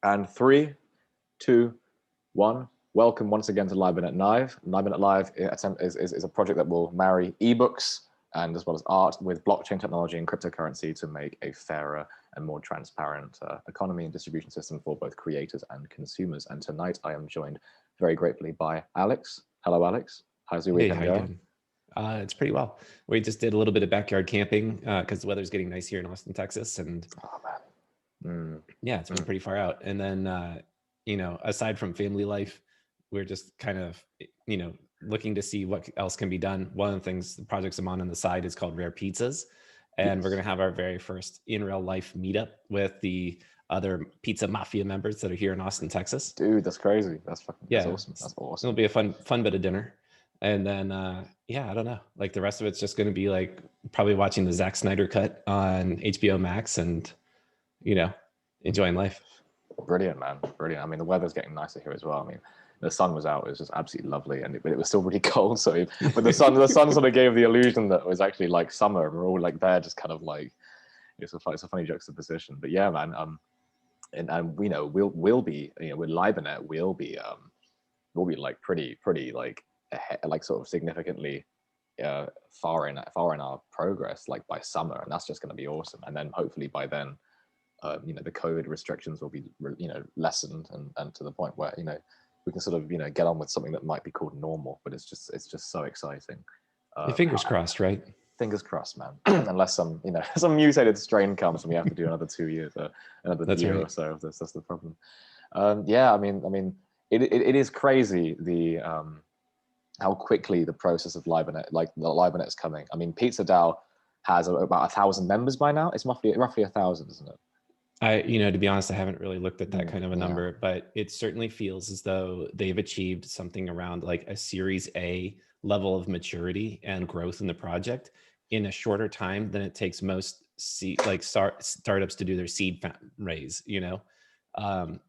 And 3, 2, 1. Welcome once again to LibernetLIVE. LibernetLIVE is a project that will marry ebooks and as well as art with blockchain technology and cryptocurrency to make a fairer and more transparent economy and distribution system for both creators and consumers. And tonight I am joined very gratefully by Alex. Hello, Alex. How's your weekend going? How you doing? It's pretty well. We just did a little bit of backyard camping because the weather's getting nice here in Austin, Texas. And yeah, it's been pretty far out. And then, aside from family life, we're just kind of, looking to see what else can be done. One of the things, the projects I'm on the side is called Rare Pizzas. And we're going to have our very first in real life meetup with the other pizza mafia members that are here in Austin, Texas. Dude, that's crazy. That's awesome. That's awesome. It'll be a fun bit of dinner. And then, I don't know, like the rest of it's just going to be like probably watching the Zack Snyder cut on HBO Max and, enjoying life. Brilliant, man. Brilliant. I mean, the weather's getting nicer here as well. I mean, the sun was out. It was just absolutely lovely. But it was still really cold. So, but the sun sort of gave the illusion that it was actually like summer. And we're all like there, just kind of like, it's a funny juxtaposition. But yeah, man. And we'll be, with Libernet, we'll be like pretty like, like sort of significantly far in our progress, like by summer, and that's just going to be awesome. And then hopefully by then, the COVID restrictions will be lessened and to the point where we can sort of get on with something that might be called normal. But it's just so exciting. Fingers crossed, right? Fingers crossed, man. Unless some mutated strain comes and we have to do another 2 years, another year or so. That's the problem. Yeah, I mean, it is crazy how quickly the process of Libernet, like the Libernet's coming. I mean, PizzaDAO has about 1,000 members by now. It's roughly 1,000, isn't it? To be honest, I haven't really looked at that kind of a number, but it certainly feels as though they've achieved something around like a Series A level of maturity and growth in the project in a shorter time than it takes most startups to do their seed raise.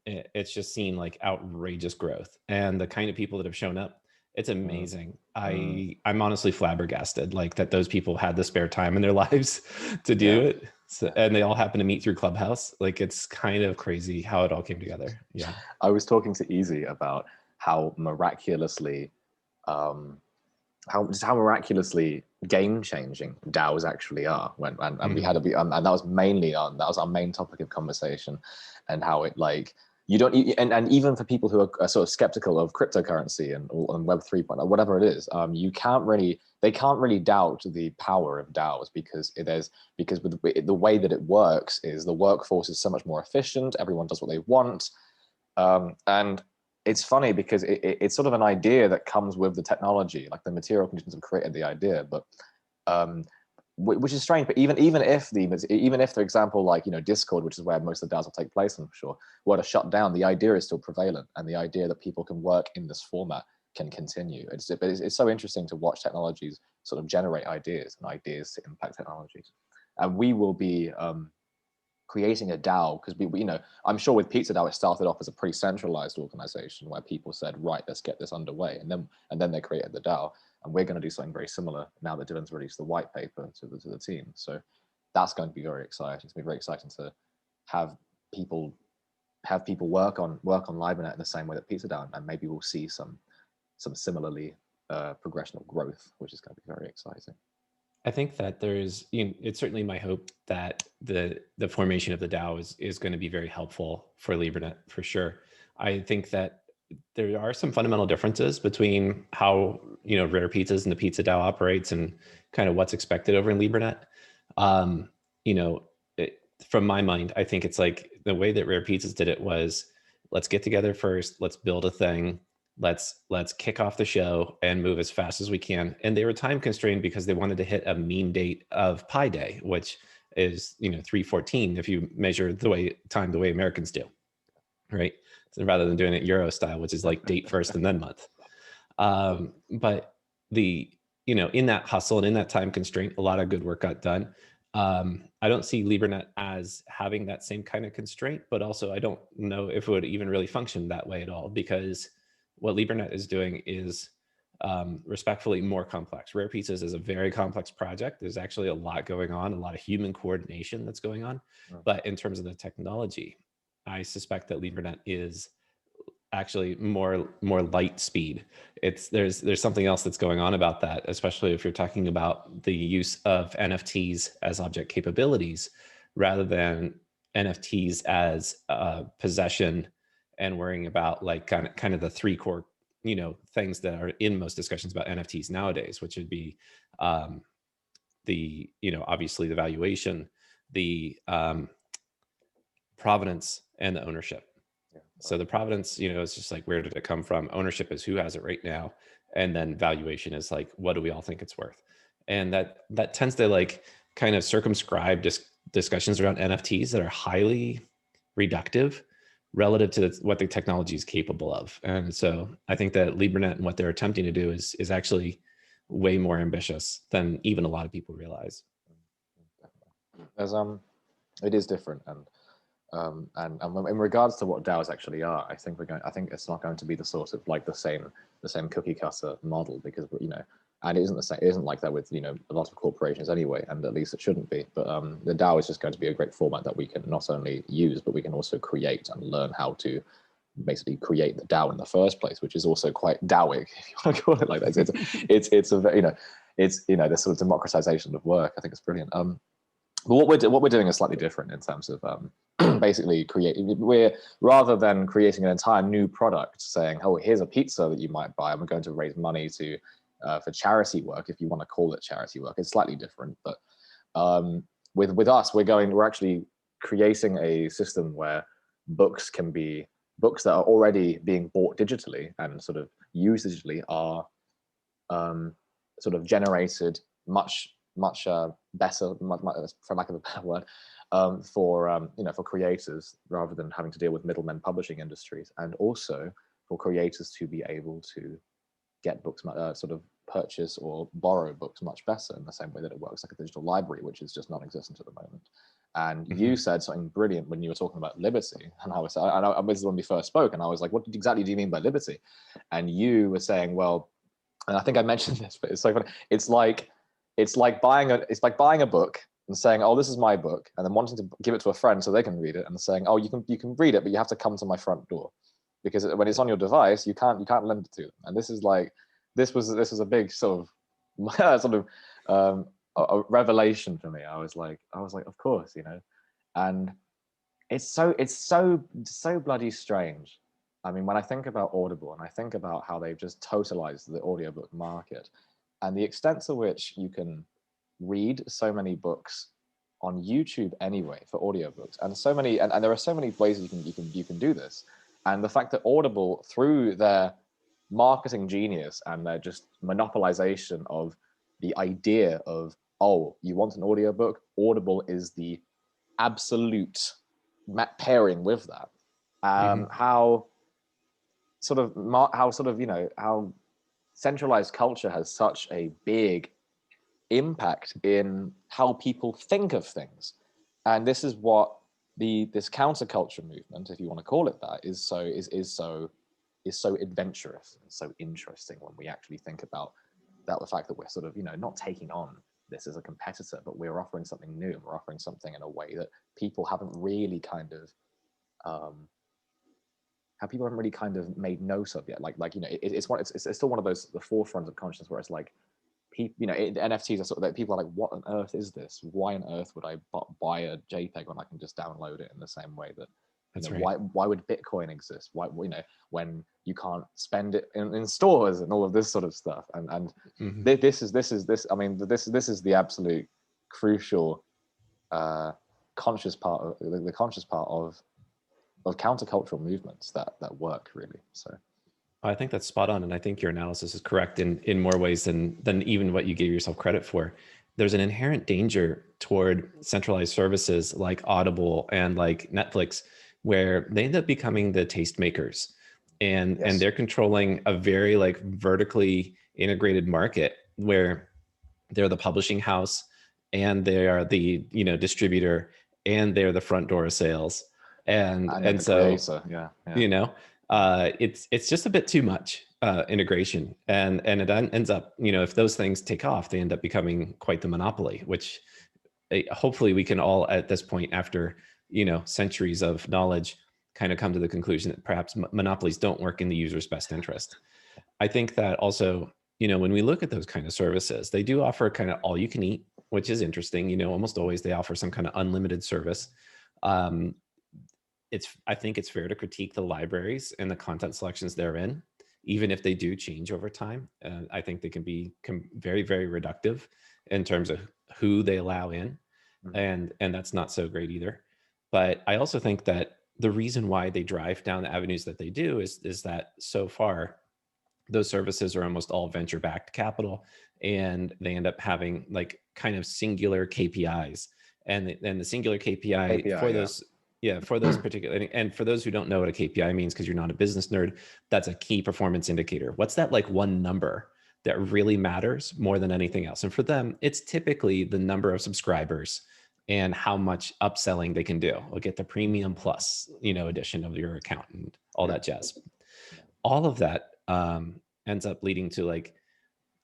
It's just seen like outrageous growth, and the kind of people that have shown up. It's amazing. I'm honestly flabbergasted, like that those people had the spare time in their lives to do it. So, and they all happen to meet through Clubhouse. Like it's kind of crazy how it all came together. Yeah. I was talking to Easy about how miraculously game-changing DAOs actually are. And we had and that was our main topic of conversation, and how it like. You don't, and even for people who are sort of skeptical of cryptocurrency and Web 3.0, whatever it is, they can't really doubt the power of DAOs because with the way that it works is the workforce is so much more efficient. Everyone does what they want, and it's funny because it's sort of an idea that comes with the technology, like the material conditions have created the idea, but. Which is strange, but even if for example, like Discord, which is where most of the DAOs will take place, I'm sure, were to shut down, the idea is still prevalent, and the idea that people can work in this format can continue. It's so interesting to watch technologies sort of generate ideas and ideas to impact technologies, and we will be creating a DAO because I'm sure with PizzaDAO it started off as a pretty centralized organization where people said, right, let's get this underway, and then they created the DAO. And we're going to do something very similar now that Dylan's released the white paper to the team. So that's going to be very exciting. It's going to be very exciting to have people work on Libernet in the same way that PizzaDAO, and maybe we'll see some similarly progression of growth, which is going to be very exciting. I think that there's, it's certainly my hope that the formation of the DAO is going to be very helpful for Libernet for sure. I think that there are some fundamental differences between how Rare Pizzas and the PizzaDAO operates and kind of what's expected over in Libernet. From my mind, I think it's like the way that Rare Pizzas did it was, let's get together first, let's build a thing, let's kick off the show and move as fast as we can. And they were time constrained because they wanted to hit a mean date of Pi Day, which is 3/14 if you measure the way Americans do, right? So rather than doing it Euro style, which is like date first and then month. But in that hustle and in that time constraint, a lot of good work got done. I don't see Libernet as having that same kind of constraint, but also I don't know if it would even really function that way at all, because what Libernet is doing is respectfully more complex. Rare Pizzas is a very complex project. There's actually a lot going on, a lot of human coordination that's going on. But in terms of the technology, I suspect that LibreNet is actually more light speed. There's something else that's going on about that, especially if you're talking about the use of NFTs as object capabilities rather than NFTs as possession, and worrying about like kind of the three core things that are in most discussions about NFTs nowadays, which would be the obviously the valuation, the provenance, and the ownership. So the provenance, is just like, where did it come from? Ownership is who has it right now. And then valuation is like, what do we all think it's worth? And that tends to like kind of circumscribe discussions around NFTs that are highly reductive relative to what the technology is capable of. And so I think that LibreNet and what they're attempting to do is actually way more ambitious than even a lot of people realize. There's it is different, and in regards to what DAOs actually are, I think it's not going to be the sort of like the same cookie cutter model, because and it isn't the same. It isn't like that with a lot of corporations anyway, and at least it shouldn't be. But the DAO is just going to be a great format that we can not only use, but we can also create and learn how to basically create the DAO in the first place, which is also quite DAOic, if you want to call it like that. It's this sort of democratization of work. I think it's brilliant. But what we're doing is slightly different in terms of basically we're, rather than creating an entire new product saying, oh, here's a pizza that you might buy and we're going to raise money to for charity work, if you want to call it charity work. It's slightly different, but with us, we're actually creating a system where books that are already being bought digitally and sort of used digitally are sort of generated much better, for lack of a better word, for creators, rather than having to deal with middlemen publishing industries, and also for creators to be able to get books, sort of purchase or borrow books much better, in the same way that it works like a digital library, which is just non-existent at the moment. And you said something brilliant when you were talking about liberty, and this is when we first spoke, and I was like, what exactly do you mean by liberty? And you were saying, well, and I think I mentioned this, but it's so funny. It's like buying a book and saying, oh, this is my book, and then wanting to give it to a friend so they can read it, and saying, oh, you can read it, but you have to come to my front door, because when it's on your device, you can't lend it to them. And this is like, this was a big sort of a revelation for me. I was like, of course, and it's so bloody strange. I mean, when I think about Audible and I think about how they've just totalized the audiobook market, and the extent to which you can read so many books on YouTube anyway for audiobooks, and so many, and there are so many ways you can do this. And the fact that Audible, through their marketing genius and their just monopolization of the idea of, oh, you want an audiobook, Audible is the absolute pairing with that. How centralized culture has such a big impact in how people think of things. And this is what this counterculture movement, if you want to call it that, is so adventurous and so interesting, when we actually think about that, the fact that we're sort of not taking on this as a competitor, but we're offering something new, and we're offering something in a way that people haven't really kind of made note of yet. It's still one of those, the forefront of consciousness, where it's like people, NFTs are sort of that people are like, what on earth is this? Why on earth would I buy a JPEG when I can just download it, in the same way that why would Bitcoin exist? Why, when you can't spend it in stores and all of this sort of stuff? And this is the absolute crucial conscious part of the conscious part of countercultural movements that work, really. So I think that's spot on, and I think your analysis is correct in more ways than even what you gave yourself credit for. There's an inherent danger toward centralized services like Audible and like Netflix, where they end up becoming the tastemakers, and they're controlling a very like vertically integrated market, where they're the publishing house, and they are the distributor, and they're the front door of sales, and so creator. It's just a bit too much integration, and it ends up, if those things take off, they end up becoming quite the monopoly, which hopefully we can all, at this point, after centuries of knowledge, kind of come to the conclusion that perhaps monopolies don't work in the user's best interest. I think that also, when we look at those kind of services, they do offer kind of all you can eat, which is interesting. Almost always they offer some kind of unlimited service. I think it's fair to critique the libraries and the content selections therein, even if they do change over time. I think they can be very, very reductive in terms of who they allow in. And that's not so great either. But I also think that the reason why they drive down the avenues that they do is that so far, those services are almost all venture-backed capital, and they end up having like kind of singular KPIs. And the singular KPI for those, for those particular, and for those who don't know what a KPI means, because you're not a business nerd, that's a key performance indicator. What's that like one number that really matters more than anything else? And for them, it's typically the number of subscribers and how much upselling they can do. We'll get the premium plus, edition of your account and all that jazz. All of that ends up leading to like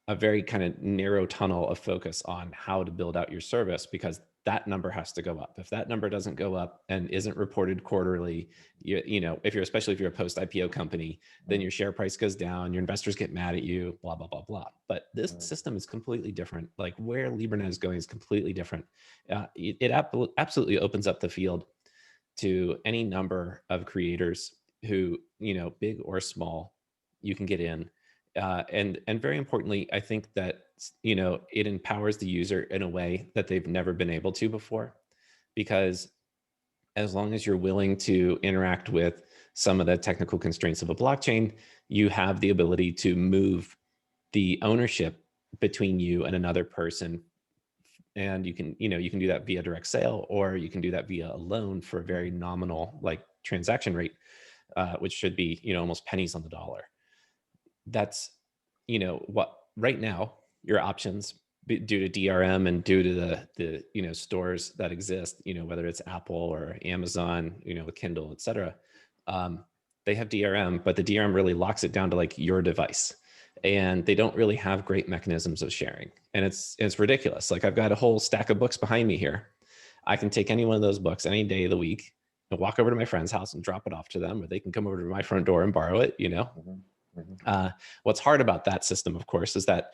a very kind of narrow tunnel of focus on how to build out your service, because that number has to go up. If that number doesn't go up and isn't reported quarterly, especially if you're a post-IPO company, then your share price goes down, your investors get mad at you, blah, blah, blah, blah. But this system is completely different. Like where Libernet is going is completely different. It absolutely opens up the field to any number of creators who, big or small, you can get in. And very importantly, I think that, it empowers the user in a way that they've never been able to before, because as long as you're willing to interact with some of the technical constraints of a blockchain, you have the ability to move the ownership between you and another person. And you can do that via direct sale, or you can do that via a loan for a very nominal like transaction rate, which should be, almost pennies on the dollar. That's, what right now your options due to DRM and due to the stores that exist, whether it's Apple or Amazon, with Kindle, et cetera, they have DRM, but the DRM really locks it down to like your device, and they don't really have great mechanisms of sharing. And it's ridiculous. Like I've got a whole stack of books behind me here. I can take any one of those books any day of the week and walk over to my friend's house and drop it off to them, or they can come over to my front door and borrow it, What's hard about that system, of course, is that,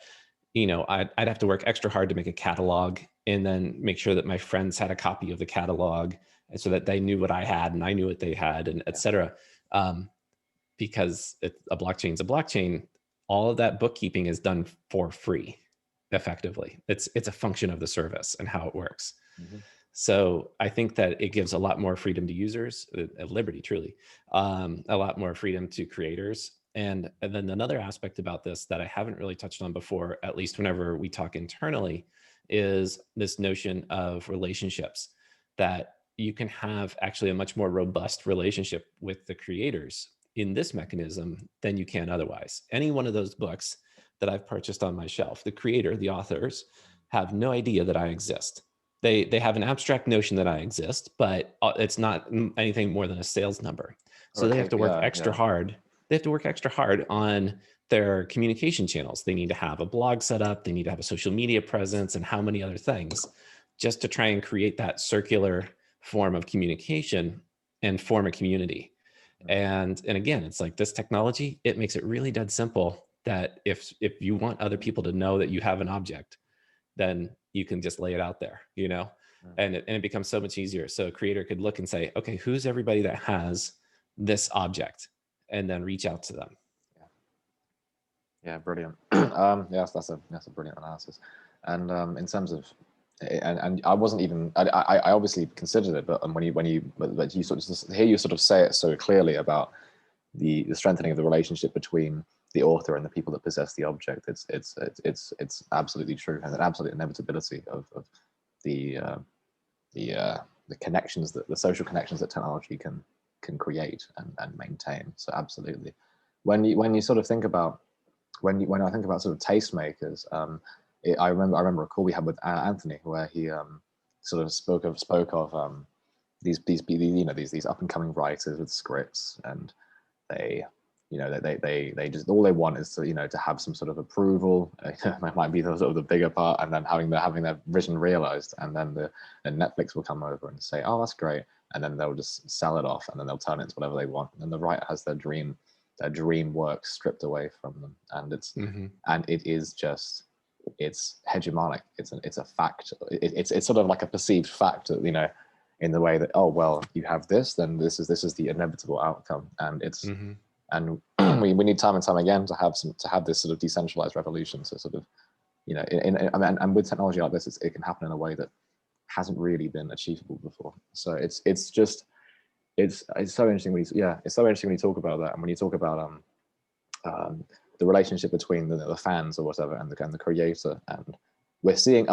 I'd have to work extra hard to make a catalog and then make sure that my friends had a copy of the catalog, and so that they knew what I had and I knew what they had, and et cetera. Because a blockchain's a blockchain, all of that bookkeeping is done for free, effectively. It's a function of the service and how it works. So I think that it gives a lot more freedom to users, at liberty, truly, a lot more freedom to creators. And then another aspect about this that I haven't really touched on before, at least whenever we talk internally, is this notion of relationships, that you can have actually a much more robust relationship with the creators in this mechanism than you can otherwise. Any one of those books that I've purchased on my shelf, the creator, the authors, have no idea that I exist. They have an abstract notion that I exist, but it's not anything more than a sales number. So they have to work extra hard. They have to work extra hard on their communication channels. They need to have a blog set up. They need to have a social media presence and how many other things, just to try and create that circular form of communication and form a community. And again, it's like this technology, it makes it really dead simple that if you want other people to know that you have an object, then you can just lay it out there, and it becomes so much easier. So a creator could look and say, okay, who's everybody that has this object, and then reach out to them. Yeah, brilliant. Yes, that's a brilliant analysis. And in terms of, and I wasn't even, I obviously considered it, but when you sort of hear you sort of say it so clearly about the strengthening of the relationship between the author and the people that possess the object, it's absolutely true, and an absolute inevitability of the connections, that the social connections that technology can create and maintain. So absolutely, when you sort of think about, when I think about sort of tastemakers, I remember a call we had with Anthony where he sort of spoke of these up and coming writers with scripts, and they just, all they want is to to have some sort of approval. That might be the sort of the bigger part, and then having their vision realized, and then Netflix will come over and say, oh, that's great, and then they'll just sell it off, and then they'll turn it into whatever they want. And the right has their dream work stripped away from them, and it is just, it's hegemonic. It's a fact. It's sort of like a perceived fact that, you know, in the way that, oh well, you have this, then this is the inevitable outcome, and it's and we need time and time again to have this sort of decentralized revolution. So sort of, you know, and with technology like this, it can happen in a way that hasn't really been achievable before. So it's so interesting when it's so interesting when you talk about that, and when you talk about the relationship between the fans or whatever and the creator, and we're seeing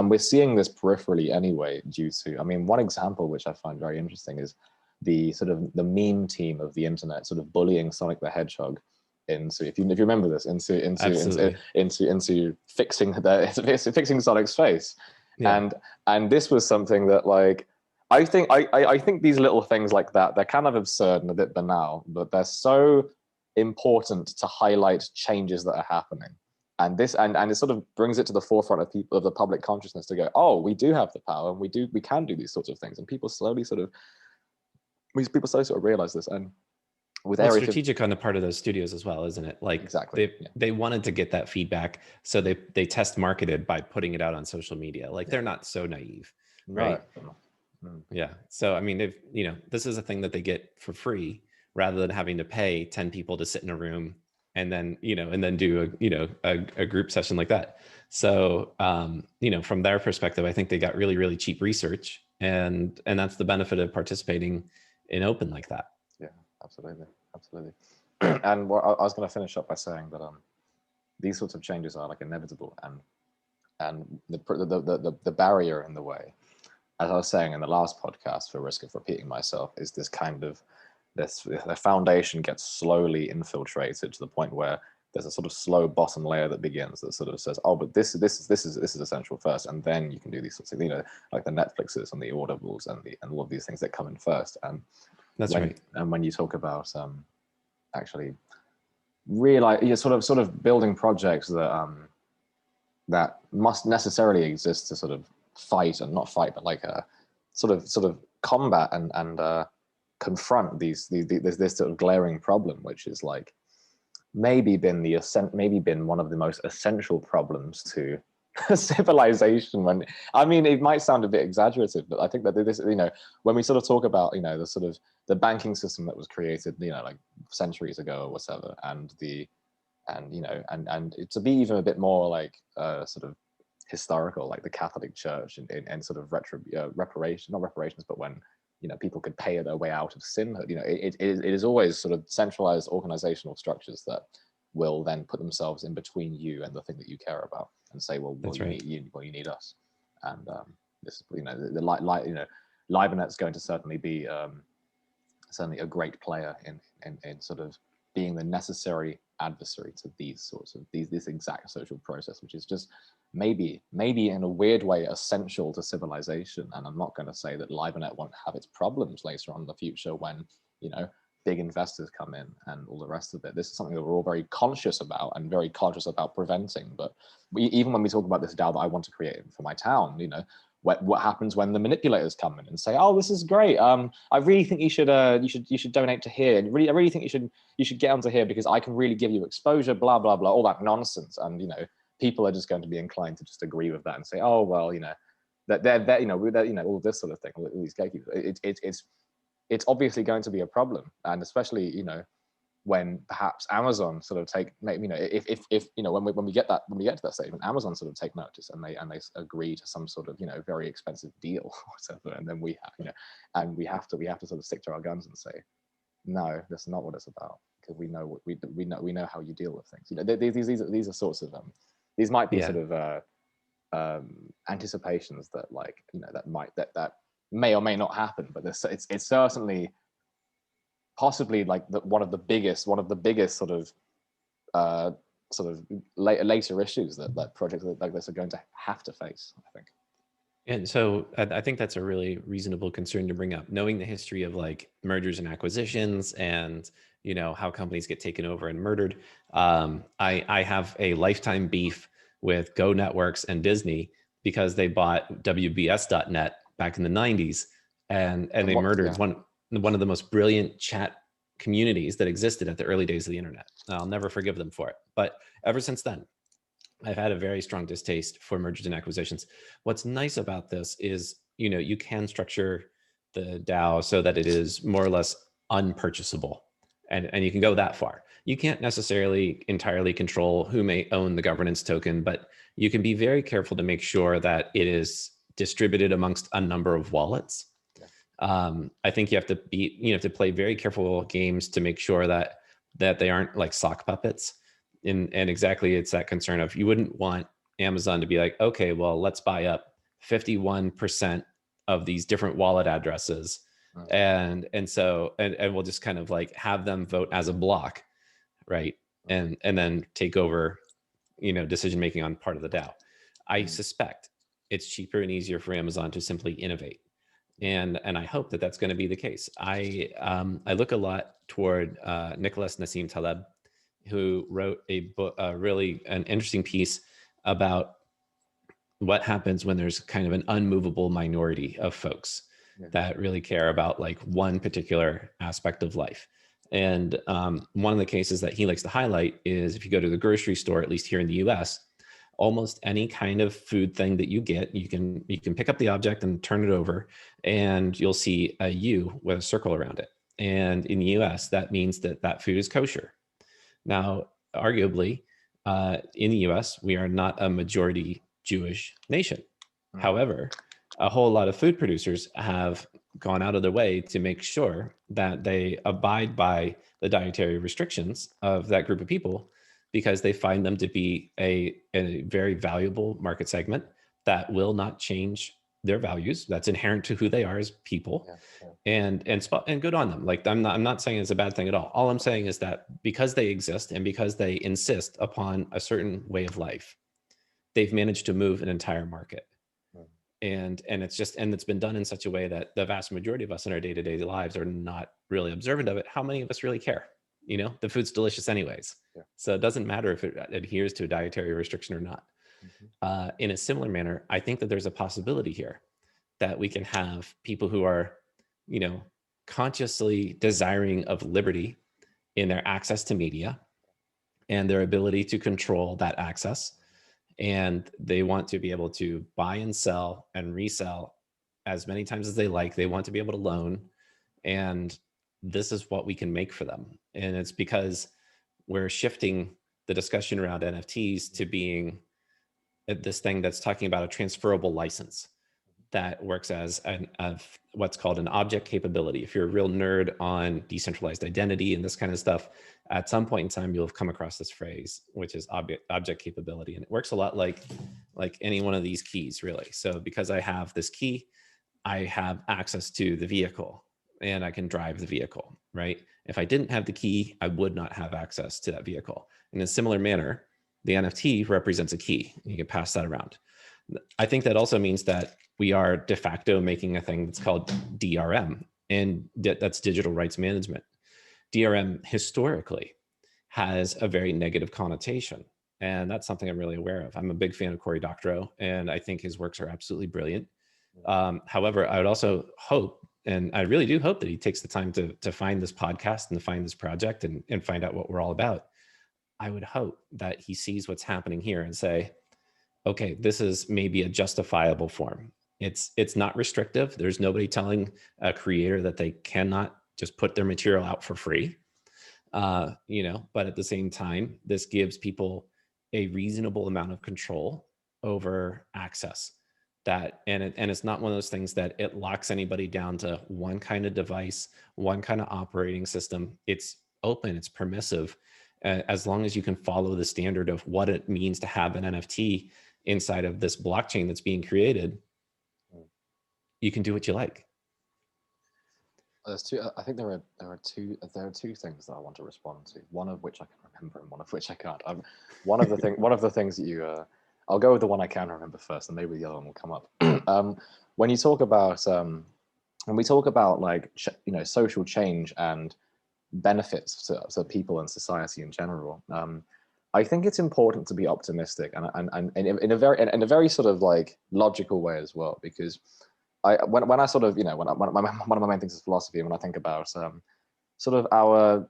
this peripherally anyway, due to, I mean, one example which I find very interesting is the sort of the meme team of the internet sort of bullying Sonic the Hedgehog into, if you remember this, into fixing Sonic's face. Yeah. And this was something that, like, I think these little things like that, they're kind of absurd and a bit banal, but they're so important to highlight changes that are happening. And this and it sort of brings it to the forefront of the public consciousness to go, oh, we do have the power, and we can do these sorts of things. And people slowly sort of realize this. And with strategic on the part of those studios as well, isn't it? Like, exactly, they wanted to get that feedback, so they test marketed by putting it out on social media. Like, they're not so naive, right? Yeah. So I mean, they've, you know, this is a thing that they get for free, rather than having to pay 10 people to sit in a room and then, you know, and then do a group session like that. So, you know, from their perspective, I think they got really, really cheap research, and that's the benefit of participating in open like that. Yeah, absolutely. And what I was going to finish up by saying that these sorts of changes are like inevitable, and the barrier in the way, as I was saying in the last podcast, for risk of repeating myself, is this kind of the foundation gets slowly infiltrated to the point where there's a sort of slow bottom layer that begins, that sort of says, oh, but this is essential first, and then you can do these sorts of, you know, like the Netflixes and the Audibles and all of these things that come in first. And that's right. And when you talk about actually realize, you're sort of building projects that must necessarily exist to sort of fight, and not fight, but like a sort of combat and confront this sort of glaring problem, which is like maybe been one of the most essential problems to civilization. When, I mean, it might sound a bit exaggerative, but I think that this, you know, when we sort of talk about, you know, the sort of the banking system that was created, you know, like centuries ago or whatever, and you know, and to be even a bit more like sort of historical, like the Catholic Church and sort of not reparations, but when, you know, people could pay their way out of sinhood. You know, it is always sort of centralized organizational structures that will then put themselves in between you and the thing that you care about, and say, well, you need us. And this is, you know, you know, Libernet's going to certainly be certainly a great player in sort of being the necessary adversary to these sorts of this exact social process, which is just maybe in a weird way essential to civilization. And I'm not going to say that Libernet won't have its problems later on in the future when, you know, big investors come in and all the rest of it. This is something that we're all very conscious about and very conscious about preventing. But even when we talk about this DAO that I want to create for my town, you know, what happens when the manipulators come in and say, oh, this is great, I really think you should donate to here, and I really think you should get onto here because I can really give you exposure, blah blah blah, all that nonsense. And, you know, people are just going to be inclined to just agree with that and say, oh well, you know, that they're you know, all of this sort of thing, all these gatekeepers. It's obviously going to be a problem, and especially, you know, when perhaps Amazon sort of take, you know, if you know, when we get to that stage, when Amazon sort of take notice and they agree to some sort of, you know, very expensive deal or whatever, and then we have, you know, and we have to sort of stick to our guns and say, no, that's not what it's about, because we know we know how you deal with things. You know, these are sorts of these might be sort of anticipations that, like, you know, that may or may not happen, but it's certainly possibly like one of the biggest sort of later issues that projects like this are going to have to face, I think. And so I think that's a really reasonable concern to bring up, knowing the history of like mergers and acquisitions, and, you know, how companies get taken over and murdered. I have a lifetime beef with Go Networks and Disney because they bought WBS.net back in the 90s and they murdered one of the most brilliant chat communities that existed at the early days of the internet. I'll never forgive them for it. But ever since then, I've had a very strong distaste for mergers and acquisitions. What's nice about this is, you can structure the DAO so that it is more or less unpurchasable. And you can go that far. You can't necessarily entirely control who may own the governance token, but you can be very careful to make sure that it is distributed amongst a number of wallets. I think you have to play very careful games to make sure that they aren't like sock puppets. And exactly, it's that concern of, you wouldn't want Amazon to be like, okay, well, let's buy up 51% of these different wallet addresses. And we'll just kind of like have them vote as a block, right? And then take over, decision making on part of the DAO. I suspect it's cheaper and easier for Amazon to simply innovate, and I hope that that's going to be the case. I look a lot toward Nicholas Nassim Taleb, who wrote a book, really an interesting piece about what happens when there's kind of an unmovable minority of folks that really care about like one particular aspect of life. And one of the cases that he likes to highlight is, if you go to the grocery store, at least here in the US, almost any kind of food thing that you get, you can pick up the object and turn it over, and you'll see a U with a circle around it. And in the US, that means that food is kosher. Now, arguably, in the US, we are not a majority Jewish nation. However, a whole lot of food producers have gone out of their way to make sure that they abide by the dietary restrictions of that group of people, because they find them to be a very valuable market segment that will not change their values. That's inherent to who they are as people. And good on them. Like, I'm not saying it's a bad thing at all. All I'm saying is that because they exist and because they insist upon a certain way of life, they've managed to move an entire market. And it's been done in such a way that the vast majority of us in our day-to-day lives are not really observant of it. How many of us really care? The food's delicious anyways. So it doesn't matter if it adheres to a dietary restriction or not. In a similar manner, I think that there's a possibility here that we can have people who are, consciously desiring of liberty in their access to media and their ability to control that access. And they want to be able to buy and sell and resell as many times as they like. They want to be able to loan. And this is what we can make for them. And it's because we're shifting the discussion around NFTs to being this thing that's talking about a transferable license that works as what's called an object capability. If you're a real nerd on decentralized identity and this kind of stuff, at some point in time, you'll have come across this phrase, which is object capability. And it works a lot like any one of these keys, really. So because I have this key, I have access to the vehicle and I can drive the vehicle, right? If I didn't have the key, I would not have access to that vehicle. In a similar manner, the NFT represents a key. You can pass that around. I think that also means that we are de facto making a thing that's called DRM, and that's digital rights management. DRM historically has a very negative connotation, and that's something I'm really aware of. I'm a big fan of Cory Doctorow, and I think his works are absolutely brilliant. However, I would also hope, and I really do hope, that he takes the time to find this podcast and to find this project and find out what we're all about. I would hope that he sees what's happening here and say, okay, this is maybe a justifiable form. It's not restrictive. There's nobody telling a creator that they cannot just put their material out for free. But at the same time, this gives people a reasonable amount of control over access. And it's not one of those things that it locks anybody down to one kind of device, one kind of operating system. It's open, it's permissive, as long as you can follow the standard of what it means to have an NFT inside of this blockchain that's being created. You can do what you like. There's two. I think there are two things that I want to respond to. One of which I can remember, and one of which I can't. One of the things that you. I'll go with the one I can remember first, and maybe the other one will come up. When you talk about when we talk about like social change and benefits to people and society in general, I think it's important to be optimistic and in a very sort of like logical way as well, because when I sort of, you know, one of my main things is philosophy, and when I think about sort of our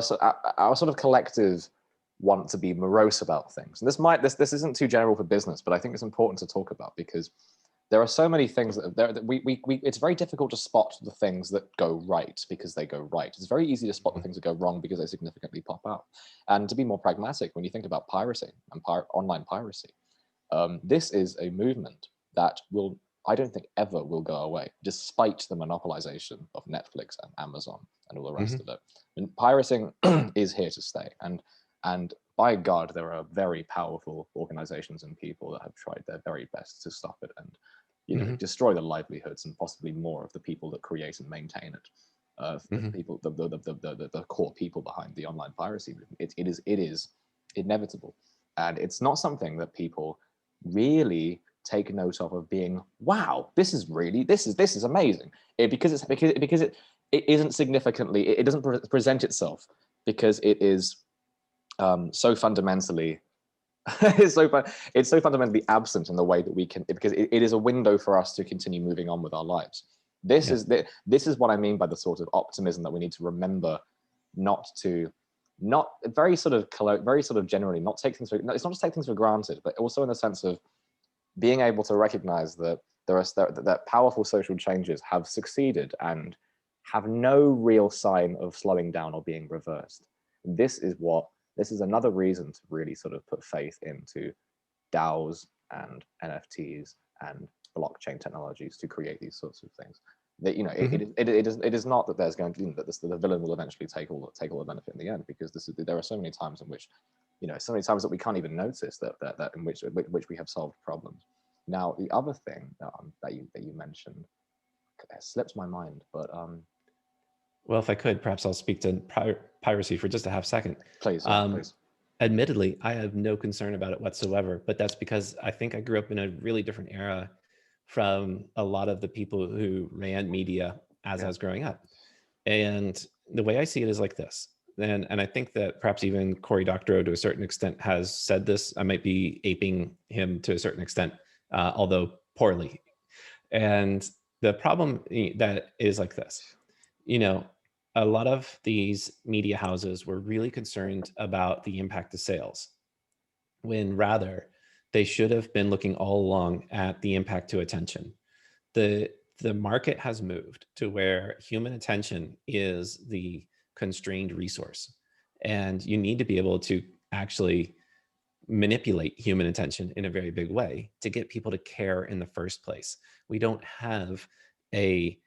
sort of collective want to be morose about things, and this isn't too general for business, but I think it's important to talk about, because there are so many things that it's very difficult to spot the things that go right because they go right. It's very easy to spot the things that go wrong because they significantly pop out. And to be more pragmatic, when you think about piracy and online piracy, this is a movement that I don't think ever will go away, despite the monopolization of Netflix and Amazon and all the rest of it. And pirating is here to stay. And by God, there are very powerful organizations and people that have tried their very best to stop it and, you know, destroy the livelihoods and possibly more of the people that create and maintain it. The people, the core people behind the online piracy movement. It is inevitable, and it's not something that people really take note of being, wow, this is amazing. Because it isn't significantly, it doesn't present itself because it is so fundamentally it's so fundamentally absent in the way that we can, because it is a window for us to continue moving on with our lives. This is what I mean by the sort of optimism that we need to remember, not very sort of generally not take things for, it's not just take things for granted, but also in the sense of being able to recognize that that powerful social changes have succeeded and have no real sign of slowing down or being reversed. This is another reason to really sort of put faith into DAOs and NFTs and blockchain technologies to create these sorts of things. That, you know, it is not that there's going to, that the villain will eventually take all the benefit in the end, because there are so many times in which, you know, so many times that we can't even notice that in which we have solved problems. Now, the other thing that you mentioned slipped my mind, but well, if I could, perhaps I'll speak to piracy for just a half second. Please, please. Admittedly, I have no concern about it whatsoever, but that's because I think I grew up in a really different era from a lot of the people who ran media as I was growing up. And the way I see it is like this. And I think that perhaps even Cory Doctorow, to a certain extent, has said this. I might be aping him to a certain extent, although poorly. And the problem that is like this. You know, a lot of these media houses were really concerned about the impact of sales, when rather they should have been looking all along at the impact to attention. The market has moved to where human attention is the constrained resource, and you need to be able to actually manipulate human attention in a very big way to get people to care in the first place. We don't have a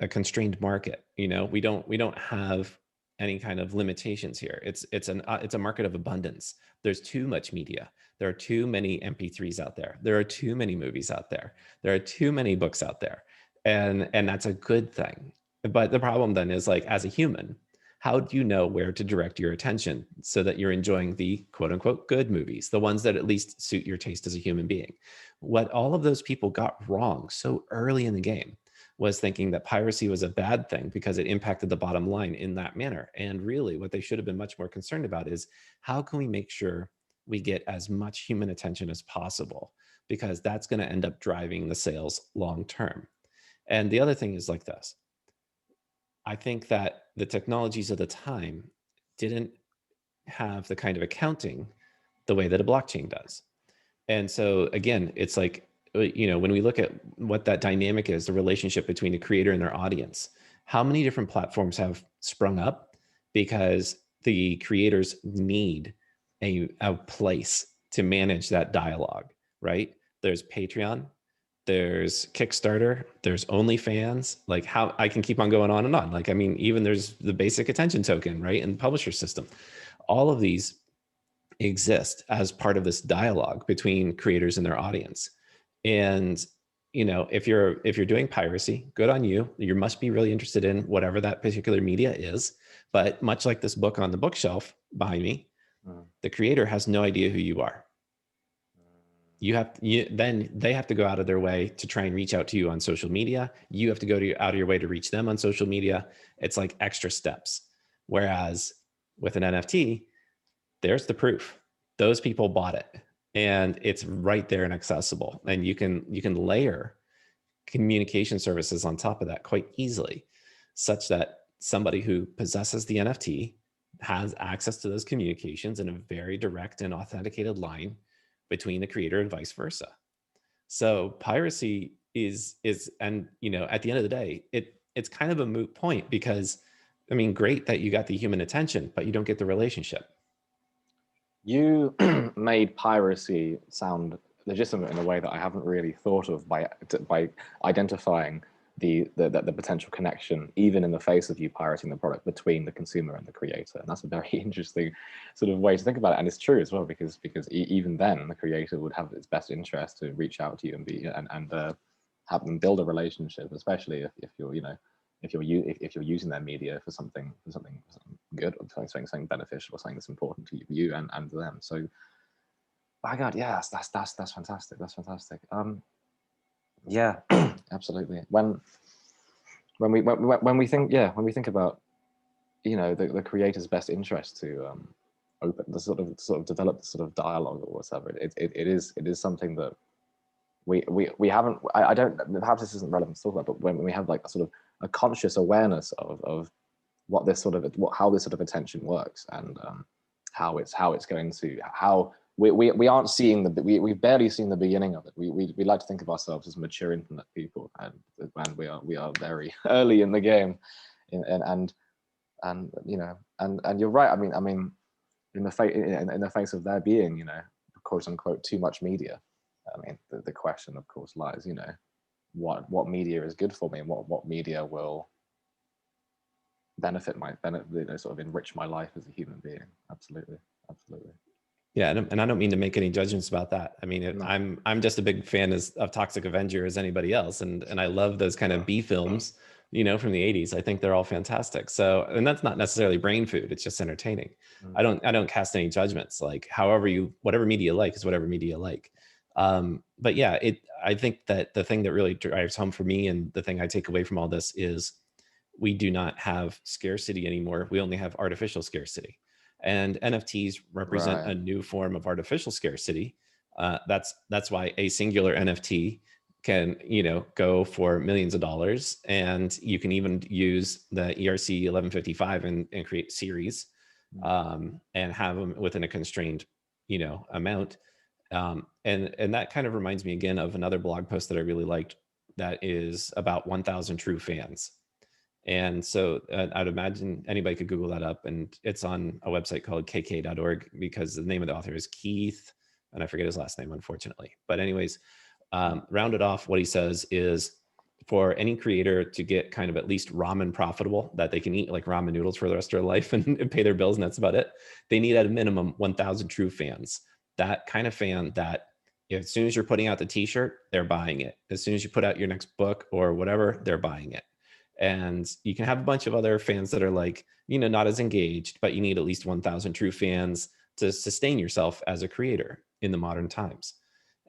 constrained market. You know, we don't have any kind of limitations here. It's a market of abundance. There's too much media. There are too many MP3s out there. There are too many movies out there. There are too many books out there, and that's a good thing. But the problem then is, like, as a human, how do you know where to direct your attention so that you're enjoying the quote unquote good movies, the ones that at least suit your taste as a human being? What all of those people got wrong so early in the game was thinking that piracy was a bad thing because it impacted the bottom line in that manner. And really what they should have been much more concerned about is, how can we make sure we get as much human attention as possible? Because that's going to end up driving the sales long term. And the other thing is like this. I think that the technologies of the time didn't have the kind of accounting the way that a blockchain does. And so again, it's like, you know, when we look at what that dynamic is, the relationship between the creator and their audience, how many different platforms have sprung up because the creators need a place to manage that dialogue, right? There's Patreon, there's Kickstarter, there's OnlyFans. Like, how I can keep on going on and on. Like, I mean, even there's the basic attention token, right? And the publisher system. All of these exist as part of this dialogue between creators and their audience. And, you know, if you're doing piracy, good on you. You must be really interested in whatever that particular media is. But much like this book on the bookshelf behind me, the creator has no idea who you are. Then they have to go out of their way to try and reach out to you on social media. You have to go out of your way to reach them on social media. It's like extra steps. Whereas with an NFT, there's the proof. Those people bought it. and it's right there and accessible. And you can layer communication services on top of that quite easily, such that somebody who possesses the NFT has access to those communications in a very direct and authenticated line between the creator and vice versa. So piracy is, and at the end of the day, it's kind of a moot point, because I mean, great that you got the human attention, but you don't get the relationship. You made piracy sound legitimate in a way that I haven't really thought of, by identifying the potential connection, even in the face of you pirating the product, between the consumer and the creator. And that's a very interesting sort of way to think about it. And it's true as well, because even then the creator would have its best interest to reach out to you and have them build a relationship, especially if you're if you're using their media for something good, or something beneficial, or something that's important to you and them. So, my God, yes, that's fantastic. That's fantastic. Yeah, absolutely. When we think about the creator's best interest to open the sort of develop the sort of dialogue or whatever, it is something that we haven't. I don't. Perhaps this isn't relevant to talk about, but when we have like a sort of a conscious awareness of what this sort of how this sort of attention works, and how it's going to how we aren't seeing we've barely seen the beginning of it. We like to think of ourselves as mature internet people, and we are very early in the game, and you're right. I mean in the face of there being quote unquote too much media, I mean the question of course lies what media is good for me, and what media will benefit sort of enrich my life as a human being. Absolutely. Yeah, and I don't mean to make any judgments about that. I mean, No. I'm just a big fan of Toxic Avenger as anybody else, and I love those kind of B films, from the 80s. I think they're all fantastic. So, and that's not necessarily brain food; it's just entertaining. I don't cast any judgments. Like, whatever media you like is whatever media you like. But yeah, I think that the thing that really drives home for me, and the thing I take away from all this, is we do not have scarcity anymore. We only have artificial scarcity. And NFTs represent a new form of artificial scarcity. That's why a singular NFT can go for millions of dollars, and you can even use the ERC 1155 and create series, and have them within a constrained amount. And that kind of reminds me again of another blog post that I really liked, that is about 1,000 true fans. And so I'd imagine anybody could Google that up, and it's on a website called kk.org, because the name of the author is Keith, and I forget his last name, unfortunately. But anyways, rounded off, what he says is, for any creator to get kind of at least ramen profitable, that they can eat like ramen noodles for the rest of their life and pay their bills, and that's about it, they need at a minimum 1,000 true fans. That kind of fan that as soon as you're putting out the t-shirt, they're buying it. As soon as you put out your next book or whatever, they're buying it. And you can have a bunch of other fans that are like, not as engaged, but you need at least 1,000 true fans to sustain yourself as a creator in the modern times.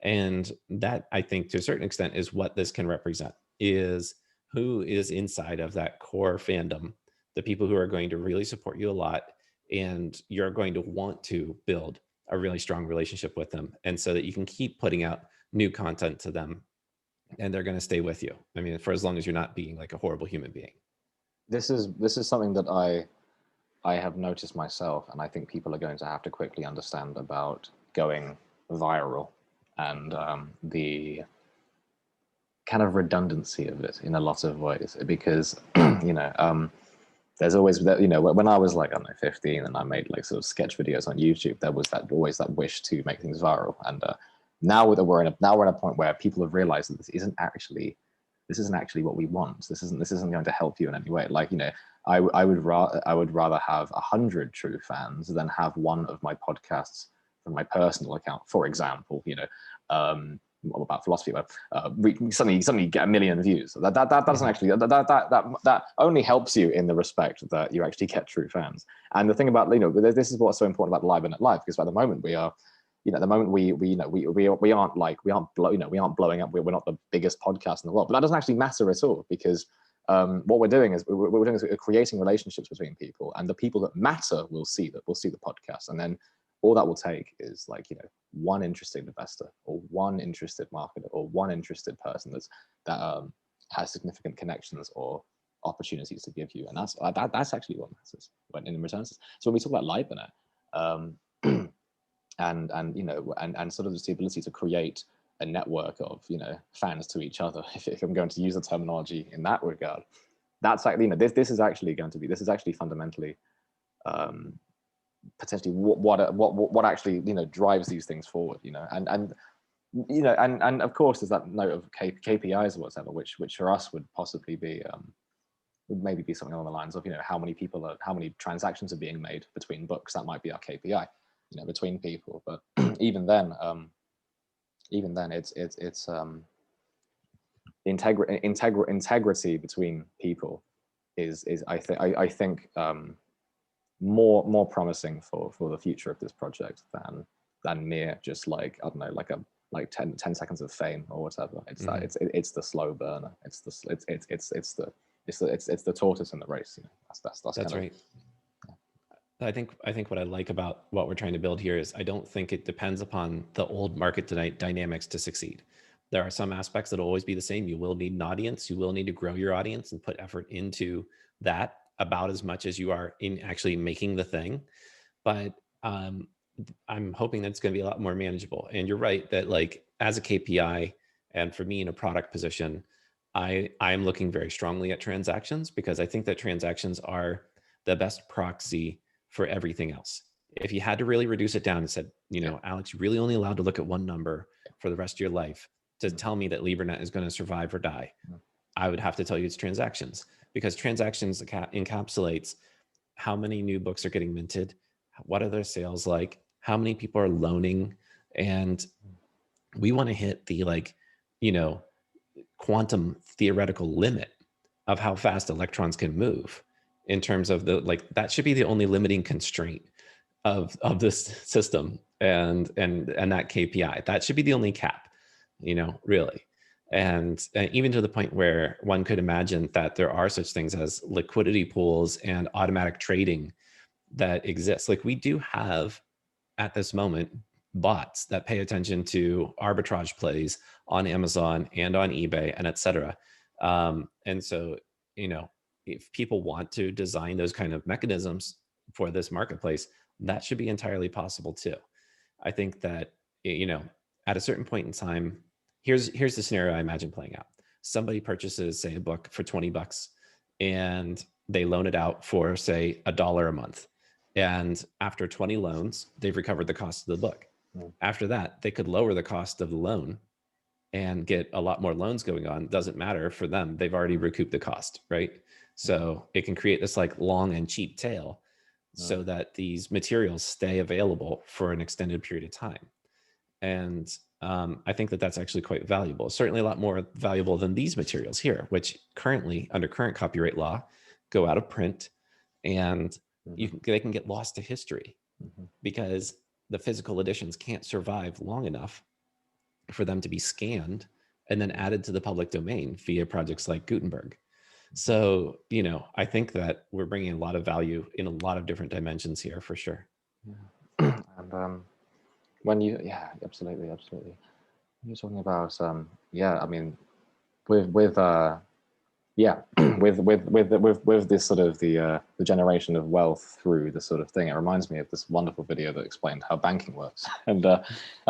And that, I think, to a certain extent, is what this can represent, is who is inside of that core fandom, the people who are going to really support you a lot, and you're going to want to build a really strong relationship with them, and so that you can keep putting out new content to them, and they're going to stay with you. I mean, for as long as you're not being like a horrible human being. This is something that I have noticed myself, and I think people are going to have to quickly understand about going viral, and the kind of redundancy of it in a lot of ways, because there's always that, when I was like, I don't know, 15, and I made like sort of sketch videos on YouTube, there was always that wish to make things viral. And now that we're in a point where people have realized that this isn't actually what we want. This isn't going to help you in any way. Like, I would rather have 100 true fans than have one of my podcasts from my personal account, for example, about philosophy, but suddenly get 1 million views. That doesn't actually, that only helps you in the respect that you actually get true fans. And the thing about, this is what's so important about LibernetLIVE, because at the moment we are, at the moment we aren't blowing up. We're not the biggest podcast in the world, but that doesn't actually matter at all, because what we're doing is we're creating relationships between people, and the people that matter will see the podcast, and then all that will take is like, you know, one interested investor or one interested marketer or one interested person that has significant connections or opportunities to give you. And that's actually what matters when in returns. So when we talk about Libernet, and you know, and sort of the ability to create a network of, you know, fans to each other, if I'm going to use the terminology in that regard, that's actually, you know, this is actually fundamentally potentially what actually, you know, drives these things forward, you know, and you know, and of course there's that note of KPIs or whatever, which for us would possibly be would maybe be something along the lines of, you know, how many transactions are being made between books. That might be our KPI, you know, between people. But even then it's integrity between people is I think more promising for the future of this project than mere just like, I don't know, like 10 seconds of fame or whatever. It's that it's the slow burner. It's the tortoise in the race. You know, that's right. I think what I like about what we're trying to build here is I don't think it depends upon the old market dynamics to succeed. There are some aspects that will always be the same. You will need an audience. You will need to grow your audience and put effort into that about as much as you are in actually making the thing. But I'm hoping that it's going to be a lot more manageable. And you're right that, like, as a KPI, and for me in a product position, I'm looking very strongly at transactions, because I think that transactions are the best proxy for everything else. If you had to really reduce it down and said, you know, Alex, you're really only allowed to look at one number for the rest of your life to tell me that Libernet is going to survive or die, I would have to tell you it's transactions, because transactions encapsulates how many new books are getting minted, what are their sales like, how many people are loaning, and we want to hit the, like, you know, quantum theoretical limit of how fast electrons can move in terms of the, like, that should be the only limiting constraint of this system, and that KPI, that should be the only cap, you know, really. And even to the point where one could imagine that there are such things as liquidity pools and automatic trading that exist. Like, we do have at this moment bots that pay attention to arbitrage plays on Amazon and on eBay and et cetera. And so, you know, if people want to design those kind of mechanisms for this marketplace, that should be entirely possible too. I think that, you know, at a certain point in time, here's the scenario I imagine playing out. Somebody purchases, say, a book for $20 and they loan it out for, say, $1 a month. And after 20 loans, they've recovered the cost of the book. After that, they could lower the cost of the loan and get a lot more loans going on. Doesn't matter for them. They've already recouped the cost, right? So it can create this, like, long and cheap tail so that these materials stay available for an extended period of time. And I think that that's actually quite valuable. Certainly a lot more valuable than these materials here, which currently, under current copyright law, go out of print, and they can get lost to history because the physical editions can't survive long enough for them to be scanned and then added to the public domain via projects like Gutenberg. So, you know, I think that we're bringing a lot of value in a lot of different dimensions here, for sure. And when you, absolutely. You're talking about, I mean, with this sort of the generation of wealth through this sort of thing, it reminds me of this wonderful video that explained how banking works. And I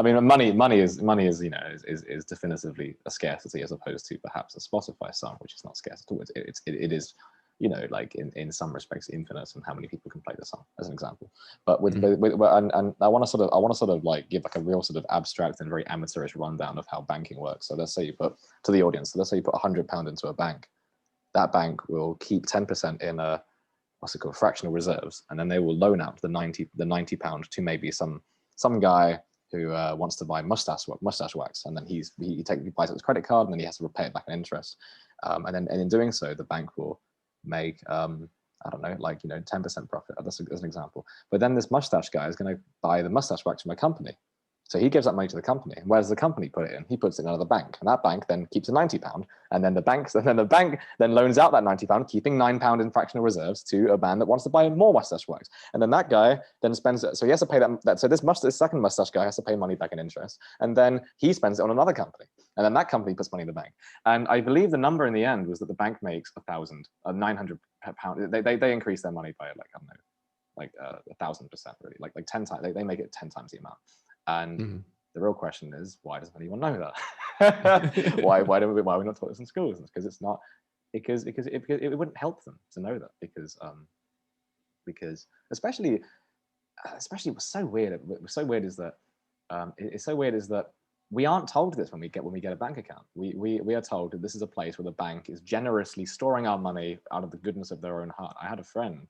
mean, money is, you know, is definitively a scarcity, as opposed to perhaps a Spotify song, which is not scarce at all. It is, you know, like in some respects infinite, and how many people can play the song, as an example. But and I want to sort of like give like a real sort of abstract and very amateurish rundown of how banking works. So let's say you put, to the audience, so let's say you put £100 into a bank. That bank will keep 10% in a, what's it called, fractional reserves, and then they will loan out the £90 to maybe some guy who wants to buy mustache wax, and then he buys his credit card, and then he has to repay it back in interest, and in doing so, the bank will make I don't know, like, you know, 10% profit, as an example. But then this mustache guy is going to buy the mustache wax from a company So he gives that money to the company. And where does the company put it in? He puts it in another bank, and that bank then keeps a £90, and then the bank then loans out that £90, keeping £9 in fractional reserves to a man that wants to buy more mustache wax. And then that guy then spends it. So he has to pay that. So this second mustache guy has to pay money back in interest, and then he spends it on another company, and then that company puts money in the bank. And I believe the number in the end was that the bank makes £900. They increase their money by like, I don't know, like 1,000%, really, like 10 times. They make it 10 times the amount. And the real question is, why doesn't anyone know that? why are we not taught this in schools? Because it's not, because it wouldn't help them to know that, because especially what's so weird is that it's so weird is that we aren't told this when we get a bank account. We are told that this is a place where the bank is generously storing our money out of the goodness of their own heart. I had a friend,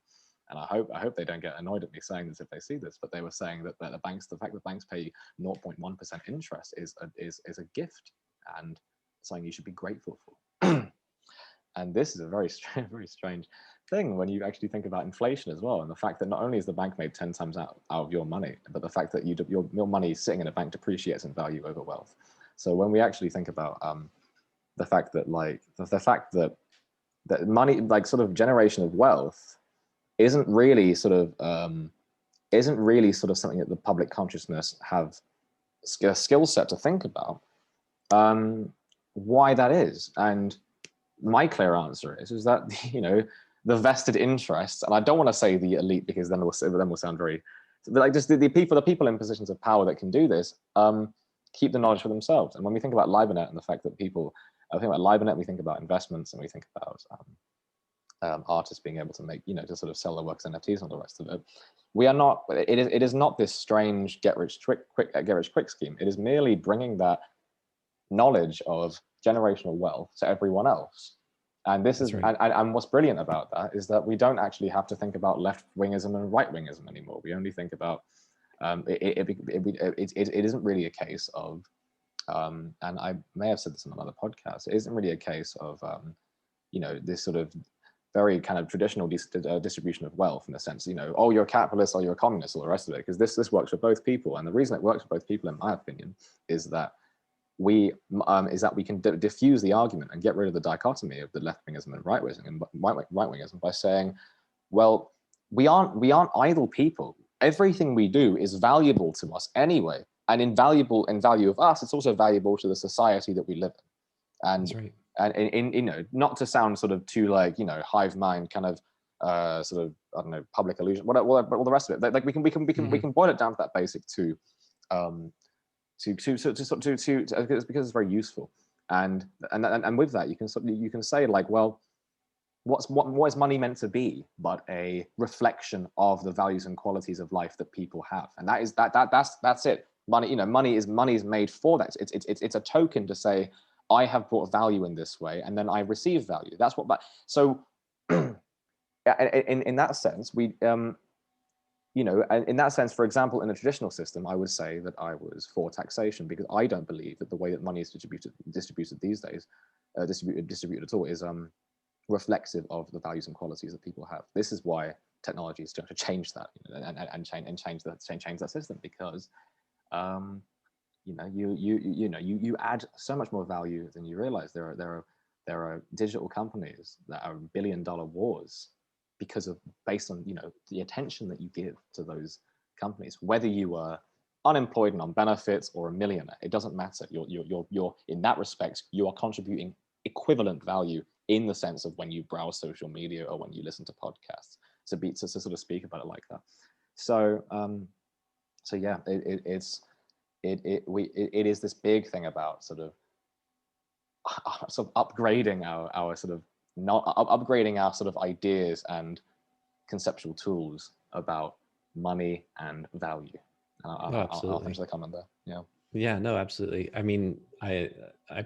and I hope they don't get annoyed at me saying this if they see this, but they were saying that the fact that banks pay 0.1% interest is a gift and something you should be grateful for. And this is a very strange thing when you actually think about inflation as well, and the fact that not only is the bank made 10 times out of your money, but the fact that your money sitting in a bank depreciates in value over wealth. So when we actually think about the fact that that money, like sort of generation of wealth, isn't really sort of something that the public consciousness have a skill set to think about, why that is. And my clear answer is that, the vested interests, and I don't want to say the elite, because then we'll sound very, like, just the people in positions of power that can do this, keep the knowledge for themselves. And when we think about Libernet and the fact that I think about Libernet, we think about investments, and we think about artists being able to make, to sort of sell their works, NFTs, and all the rest of it. We are not. It is not this strange get rich quick scheme. It is merely bringing that knowledge of generational wealth to everyone else. And this is right. And what's brilliant about that is that we don't actually have to think about left-wingism and right-wingism anymore. We only think about it isn't really a case of, and I may have said this on another podcast, it isn't really a case of this sort of very kind of traditional distribution of wealth, in the sense, oh, you're a capitalist or you're a communist, all the rest of it, because this works for both people. And the reason it works for both people, in my opinion, is that we can diffuse the argument and get rid of the dichotomy of the left-wingism and right-wingism by saying, well, we aren't idle people. Everything we do is valuable to us anyway, and in value of us, it's also valuable to the society that we live in. And that's right. And in not to sound sort of too like hive mind kind of sort of, I don't know, public illusion, but all the rest of it, like we can boil it down to that basic to because it's very useful, and with that you can say, like, well, what is money meant to be but a reflection of the values and qualities of life that people have, and that's it. Money is made for that. It's a token to say, I have brought value in this way, and then I receive value. That's what. So, in that sense, in that sense, for example, in a traditional system, I would say that I was for taxation, because I don't believe that the way that money is distributed these days, distributed at all, is reflexive of the values and qualities that people have. This is why technology is trying to change that, and change that system, because you add so much more value than you realize. There are digital companies that are billion-dollar wars based on the attention that you give to those companies, whether you are unemployed and on benefits or a millionaire. It doesn't matter. You're in that respect, you are contributing equivalent value, in the sense of when you browse social media or when you listen to podcasts, to sort of speak about it like that. So yeah, it is this big thing about sort of upgrading our sort of upgrading our sort of ideas and conceptual tools about money and value. I'll finish the comment there. Yeah, no, absolutely. I mean, I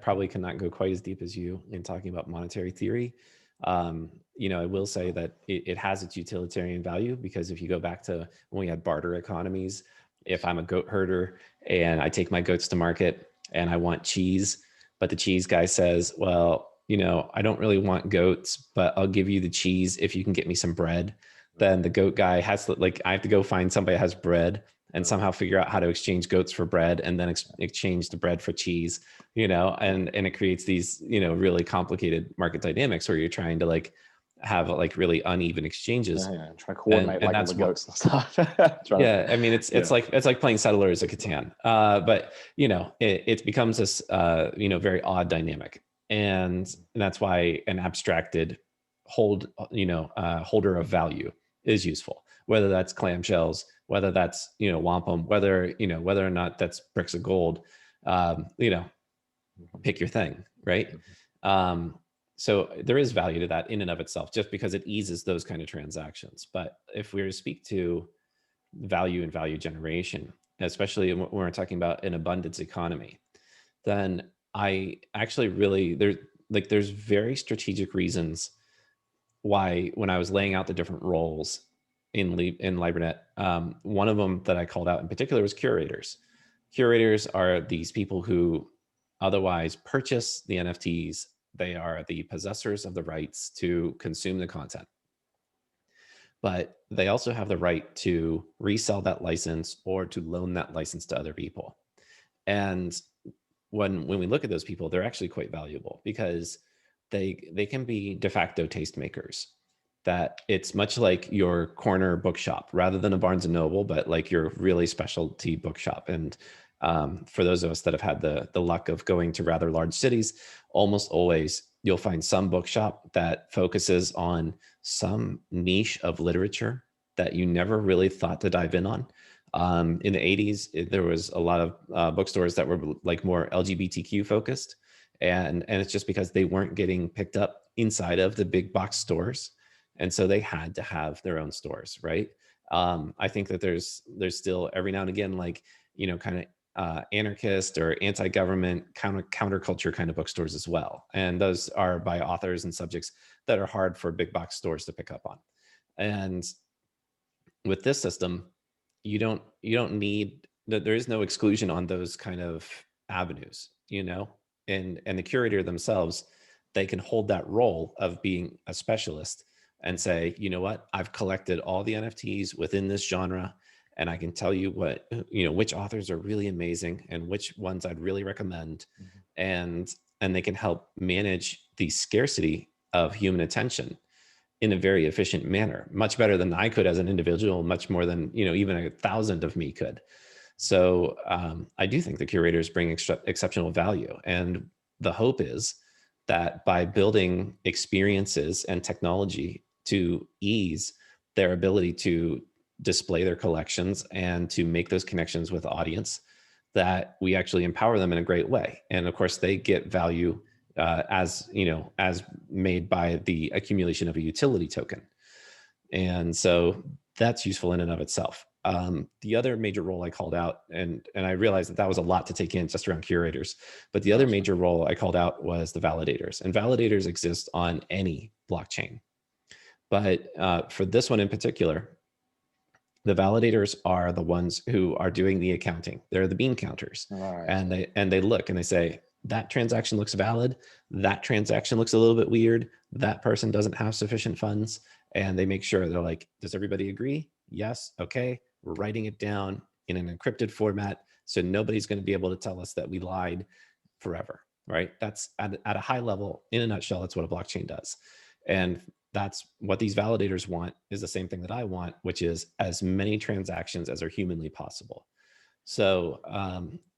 probably cannot go quite as deep as you in talking about monetary theory. I will say that it has its utilitarian value, because if you go back to when we had barter economies, if I'm a goat herder and I take my goats to market and I want cheese, but the cheese guy says, well, I don't really want goats, but I'll give you the cheese if you can get me some bread. Then the goat guy has to, I have to go find somebody that has bread. and somehow figure out how to exchange goats for bread and then exchange the bread for cheese, and it creates these, really complicated market dynamics where you're trying to like have like really uneven exchanges. Try to coordinate And like all that's the goats and stuff. yeah, I mean, it's like playing Settlers of Catan, but it becomes this very odd dynamic, and that's why an abstracted holder of value is useful, whether that's clamshells, whether that's wampum, whether or not that's bricks of gold, pick your thing, right? So there is value to that in and of itself, just because it eases those kind of transactions. But if we were to speak to value and value generation, especially when we're talking about an abundance economy, then I actually really, there's very strategic reasons why, when I was laying out the different roles in Libernet, one of them that I called out in particular was curators. Curators are these people who otherwise purchase the NFTs. They are the possessors of the rights to consume the content, but they also have the right to resell that license or to loan that license to other people. And when we look at those people, they're actually quite valuable, because they can be de facto tastemakers. That it's much like your corner bookshop, rather than a Barnes and Noble, but like your really specialty bookshop. And for those of us that have had the luck of going to rather large cities, almost always you'll find some bookshop that focuses on some niche of literature that you never really thought to dive in on. In the 80s, there was a lot of bookstores that were like more LGBTQ focused. And it's just because they weren't getting picked up inside of the big box stores. And so they had to have their own stores, right? I think that there's still every now and again, like, kind of anarchist or anti-government counterculture kind of bookstores as well. And those are by authors and subjects that are hard for big box stores to pick up on. And with this system, you don't need, there is no exclusion on those kind of avenues, and the curator themselves, they can hold that role of being a specialist and say, you know what, I've collected all the NFTs within this genre, and I can tell you what, which authors are really amazing and which ones I'd really recommend. And they can help manage the scarcity of human attention in a very efficient manner, much better than I could as an individual, much more than, even 1,000 of me could. So I do think the curators bring exceptional value. And the hope is that by building experiences and technology to ease their ability to display their collections and to make those connections with the audience, that we actually empower them in a great way. And of course, they get value as made by the accumulation of a utility token. And so that's useful in and of itself. The other major role I called out, and I realized that was a lot to take in just around curators, but the other major role I called out was the validators. And validators exist on any blockchain. But for this one in particular, the validators are the ones who are doing the accounting. They're the bean counters. Right. And they look and they say, that transaction looks valid. That transaction looks a little bit weird. That person doesn't have sufficient funds. And they make sure, they're like, does everybody agree? Yes. Okay. We're writing it down in an encrypted format, so nobody's going to be able to tell us that we lied forever, right? That's at a high level, in a nutshell, that's what a blockchain does. And that's what these validators want, is the same thing that I want, which is as many transactions as are humanly possible. So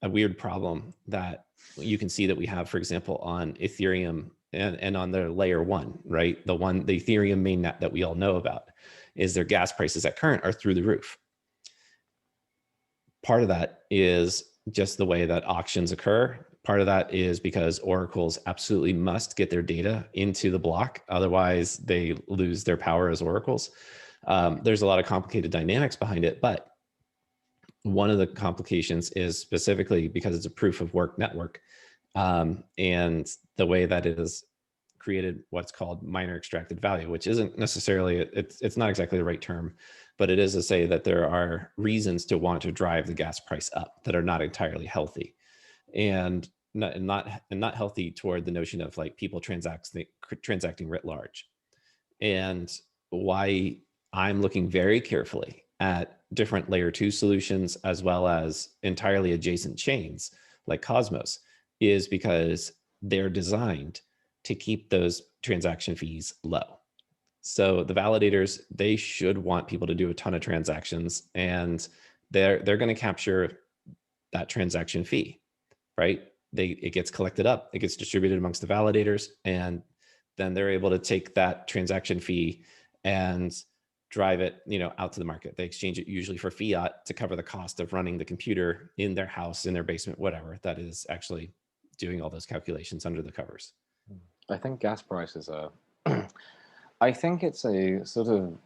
a weird problem that you can see that we have, for example, on Ethereum and on their layer one, right? The Ethereum mainnet that we all know about, is their gas prices at current are through the roof. Part of that is just the way that auctions occur. Part of that is because oracles absolutely must get their data into the block. Otherwise, they lose their power as oracles. There's a lot of complicated dynamics behind it, but one of the complications is specifically because it's a proof of work network, and the way that it is created what's called miner extracted value, which isn't necessarily, it's not exactly the right term, but it is to say that there are reasons to want to drive the gas price up that are not entirely healthy, and not healthy toward the notion of like people transacting writ large. And why I'm looking very carefully at different layer 2 solutions as well as entirely adjacent chains like Cosmos is because they're designed to keep those transaction fees low. So the validators, they should want people to do a ton of transactions, and they're going to capture that transaction fee, right? It gets collected up, it gets distributed amongst the validators, and then they're able to take that transaction fee and drive it, out to the market. They exchange it usually for fiat to cover the cost of running the computer in their house, in their basement, whatever that is actually doing all those calculations under the covers. I think gas prices are, I think it's a sort of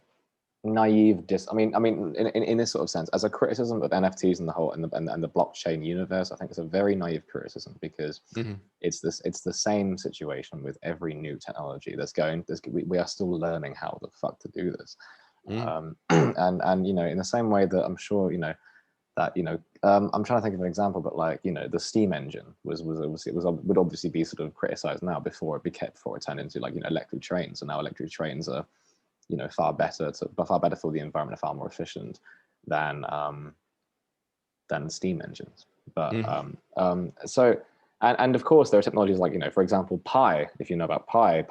naive in this sort of sense, as a criticism of NFTs and the whole and the blockchain universe, I think it's a very naive criticism, because it's the same situation with every new technology we are still learning how the fuck to do this. And in the same way that I'm sure I'm trying to think of an example, but like the steam engine would obviously be sort of criticized now before it turned into electric trains, and now electric trains are far better for the environment, far more efficient than steam engines. But so of course there are technologies like for example Pi. If you know about Pi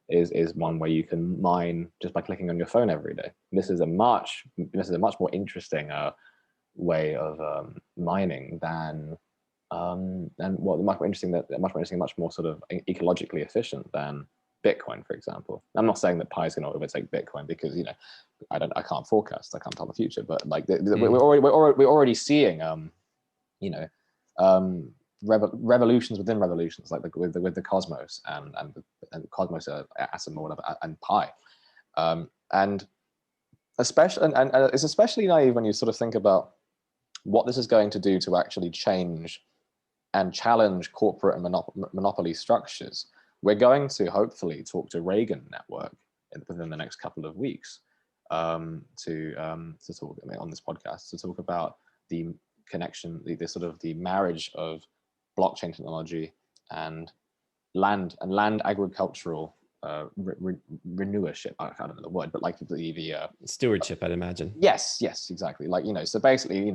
is one where you can mine just by clicking on your phone every day. This is a much more interesting way of mining than much more interesting, much more sort of ecologically efficient than Bitcoin, for example. I'm not saying that Pi is going to overtake Bitcoin, because I can't forecast, I can't tell the future. But like we're already seeing revolutions within revolutions, like with the Cosmos and the Cosmos Atom or whatever, and Pi, and especially and it's especially naive when you sort of think about what this is going to do to actually change and challenge corporate and monopoly structures. We're going to hopefully talk to Reagan Network within the next couple of weeks to talk on this podcast, to talk about the connection, the marriage of blockchain technology and land agricultural renewership. I don't know the word, but like the stewardship, I'd imagine. Yes, exactly. Like so basically,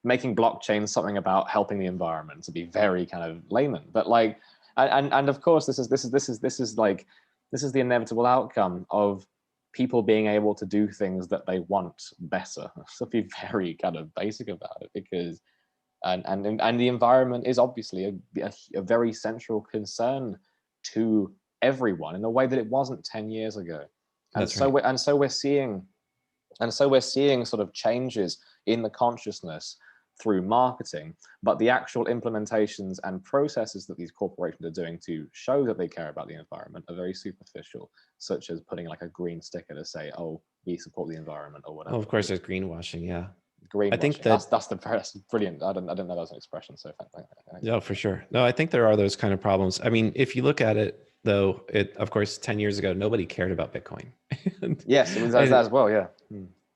making blockchain something about helping the environment, to be very kind of layman. But like, and of course, this is the inevitable outcome of people being able to do things that they want better. So be very kind of basic about it, because and the environment is obviously a very central concern to everyone in a way that it wasn't 10 years ago. And so we're seeing sort of changes in the consciousness through marketing, but the actual implementations and processes that these corporations are doing to show that they care about the environment are very superficial, such as putting like a green sticker to say, "Oh, we support the environment," or whatever. Oh, of course, there's greenwashing. Yeah, greenwashing. I think that's brilliant. I don't know that was an expression. So yeah, for sure. No, I think there are those kind of problems. I mean, if you look at it, though, of course, 10 years ago, nobody cared about Bitcoin. Yes, it was that as well. Yeah.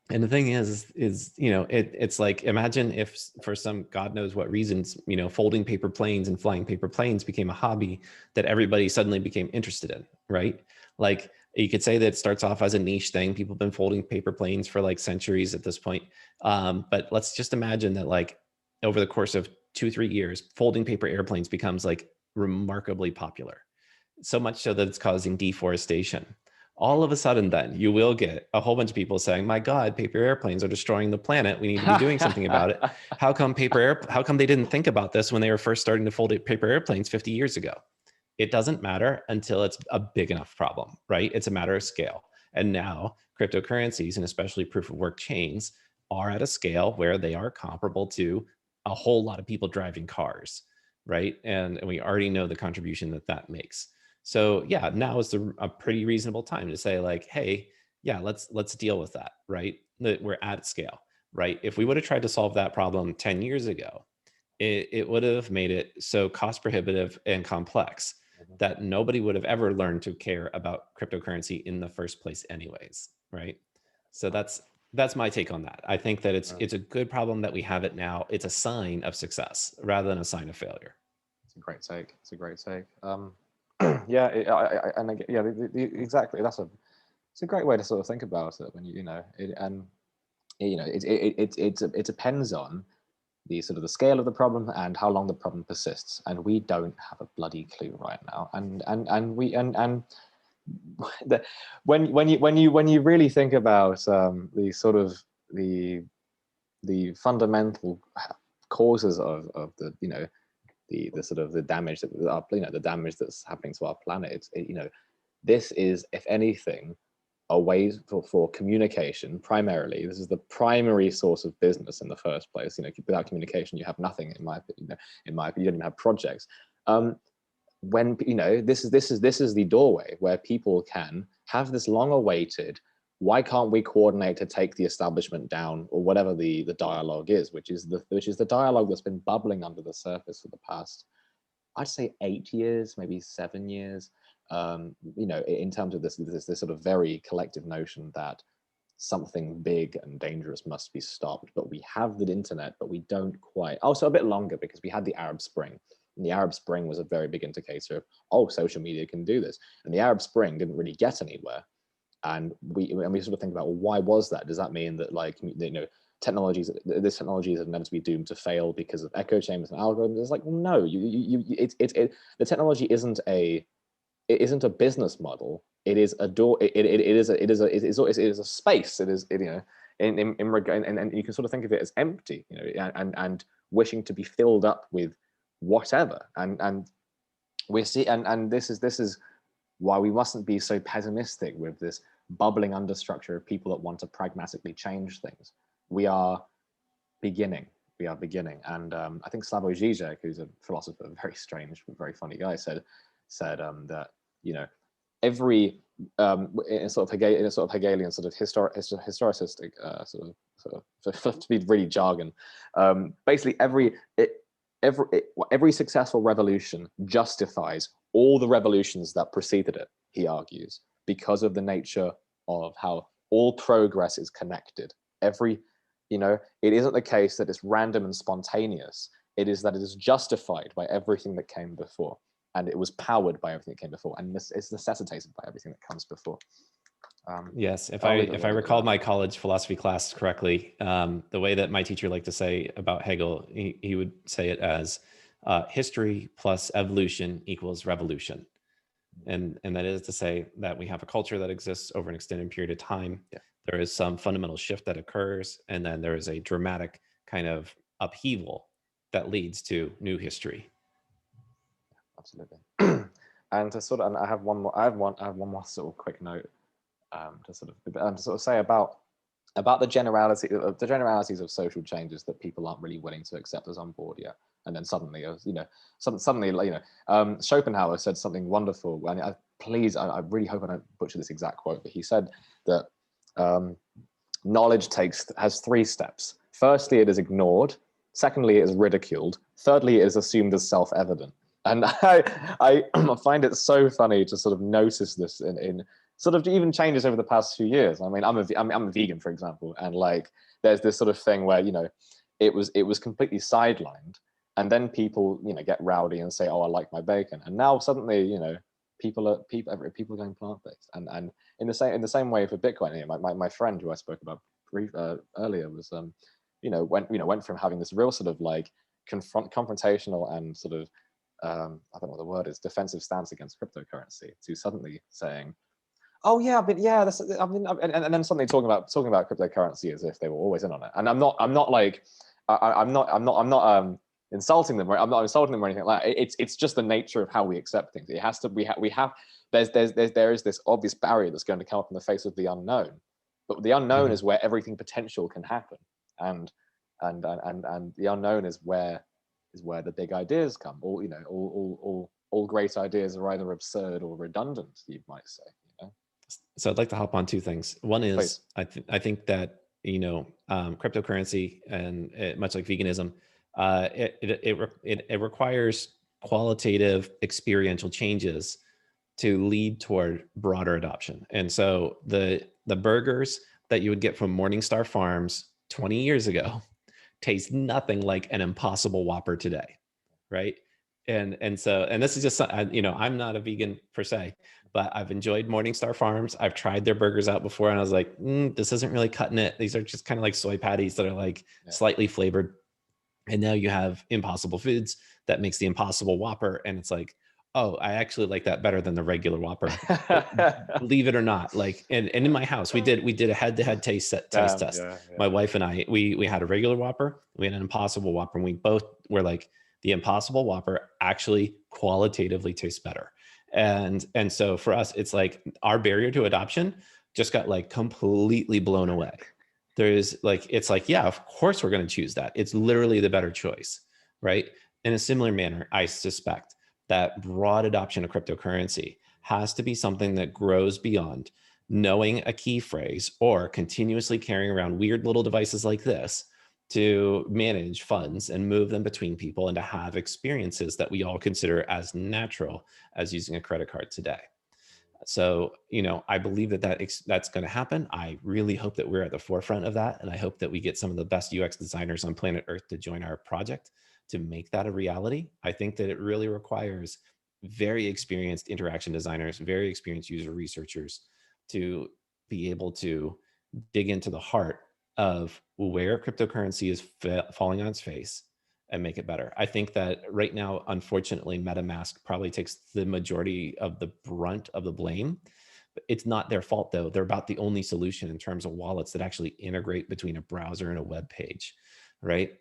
And the thing is it's like, imagine if for some God knows what reasons, folding paper planes and flying paper planes became a hobby that everybody suddenly became interested in, right? Like you could say that it starts off as a niche thing. People have been folding paper planes for like centuries at this point. But let's just imagine that like over the course of 2-3 years, folding paper airplanes becomes like remarkably popular. So much so that it's causing deforestation. All of a sudden, then you will get a whole bunch of people saying, "My God, paper airplanes are destroying the planet. We need to be doing something about it." How come they didn't think about this when they were first starting to fold paper airplanes 50 years ago? It doesn't matter until it's a big enough problem, right? It's a matter of scale. And now cryptocurrencies, and especially proof of work chains, are at a scale where they are comparable to a whole lot of people driving cars, right? And we already know the contribution that makes. So yeah, now is a pretty reasonable time to say like, hey, yeah, let's deal with that, right? That we're at scale, right? If we would have tried to solve that problem 10 years ago, it would have made it so cost prohibitive and complex that nobody would have ever learned to care about cryptocurrency in the first place anyways, right? So that's my take on that. I think that it's a good problem that we have it now. It's a sign of success rather than a sign of failure. It's a great take. Yeah, exactly. It's a great way to sort of think about it when and you know, it depends on the sort of the scale of the problem and how long the problem persists, and we don't have a bloody clue right now. And the, when you really think about the sort of the fundamental causes of the, you know, the sort of the damage that the damage that's happening to our planet, you know, this is, if anything, a way for communication. Primarily, this is the primary source of business in the first place. You know, without communication, you have nothing. In my opinion, you don't even have projects. When, you know, this is the doorway where people can have this long-awaited, why can't we coordinate to take the establishment down, or whatever the dialogue is, which is the dialogue that's been bubbling under the surface for the past, I'd say 8 years, maybe 7 years. You know, in terms of this sort of very collective notion that something big and dangerous must be stopped. But we have the internet, but we don't quite. Also, a bit longer, because we had the Arab Spring. And the Arab Spring was a very big indicator of, oh, social media can do this. And the Arab Spring didn't really get anywhere. And we sort of think about, well, why was that? Does that mean that, like, you know, this technology is inevitably doomed to fail because of echo chambers and algorithms? It's like, well, no, the technology isn't a business model. It is a door. It is a space. It is, you know, and you can sort of think of it as empty, you know, and wishing to be filled up with whatever. And we see, and this is why we mustn't be so pessimistic with this bubbling understructure of people that want to pragmatically change things. We are beginning. And I think Slavoj Žižek, who's a philosopher, a very strange but very funny guy, said that, you know, every in a sort of Hegelian sort of historicistic sort of to be really jargon, basically every successful revolution justifies all the revolutions that preceded it, he argues, because of the nature of how all progress is connected. You know, it isn't the case that it's random and spontaneous. It is that it is justified by everything that came before, and it was powered by everything that came before, and this is necessitated by everything that comes before. Yes, if I recalled my college philosophy class correctly, the way that my teacher liked to say about Hegel, he would say it as history plus evolution equals revolution. And that is to say that we have a culture that exists over an extended period of time. Yeah. There is some fundamental shift that occurs, and then there is a dramatic kind of upheaval that leads to new history. Absolutely. And to sort of, and I have one more sort of quick note to sort of say about the generalities of social changes that people aren't really willing to accept as on board yet. And then suddenly, you know, suddenly, you know, Schopenhauer said something wonderful. And I really hope I don't butcher this exact quote, but he said that knowledge has 3 steps. Firstly, it is ignored. Secondly, it is ridiculed. Thirdly, it is assumed as self-evident. And I find it so funny to sort of notice this in sort of even changes over the past few years. I mean, I'm a vegan, for example, and like there's this sort of thing where, you know, it was completely sidelined, and then people, you know, get rowdy and say, oh, I like my bacon, and now suddenly, you know, people are going plant-based, and in the same way for Bitcoin. You know, my friend who I spoke about earlier was you know, went from having this real sort of like confrontational and sort of I don't know what the word is, defensive stance against cryptocurrency, to suddenly saying, oh yeah, and then suddenly talking about cryptocurrency as if they were always in on it. And I'm not insulting them, I'm not insulting them or anything like that. It's just the nature of how we accept things. It has to, there is this obvious barrier that's going to come up in the face of the unknown, but the unknown is where everything potential can happen, and the unknown is where the big ideas come. All, you know, all great ideas are either absurd or redundant, you might say. You know? So I'd like to hop on 2 things. One is, I think that, you know, cryptocurrency and much like veganism, it requires qualitative experiential changes to lead toward broader adoption. And so the burgers that you would get from Morningstar Farms 20 years ago taste nothing like an Impossible Whopper today, right? And so this is just, you know, I'm not a vegan per se, but I've enjoyed Morningstar Farms. I've tried their burgers out before, and I was like, this isn't really cutting it. These are just kind of like soy patties that are like slightly flavored. And now you have Impossible Foods that makes the Impossible Whopper, and it's like, oh, I actually like that better than the regular Whopper. Believe it or not, like, and in my house, we did a head-to-head taste test. My wife and I, we had a regular Whopper, we had an Impossible Whopper, and we both were like, the Impossible Whopper actually qualitatively tastes better. And so for us, it's like our barrier to adoption just got like completely blown away. There's like, it's like, yeah, of course we're going to choose that. It's literally the better choice, right? In a similar manner, I suspect that broad adoption of cryptocurrency has to be something that grows beyond knowing a key phrase or continuously carrying around weird little devices like this to manage funds and move them between people and to have experiences that we all consider as natural as using a credit card today. So, I believe that that's going to happen. I really hope that we're at the forefront of that. And I hope that we get some of the best UX designers on planet Earth to join our project to make that a reality. I think that it really requires very experienced interaction designers, very experienced user researchers to be able to dig into the heart of where cryptocurrency is falling on its face and make it better. I think that right now, unfortunately, MetaMask probably takes the majority of the brunt of the blame. But it's not their fault, though. They're about the only solution in terms of wallets that actually integrate between a browser and a web page, right?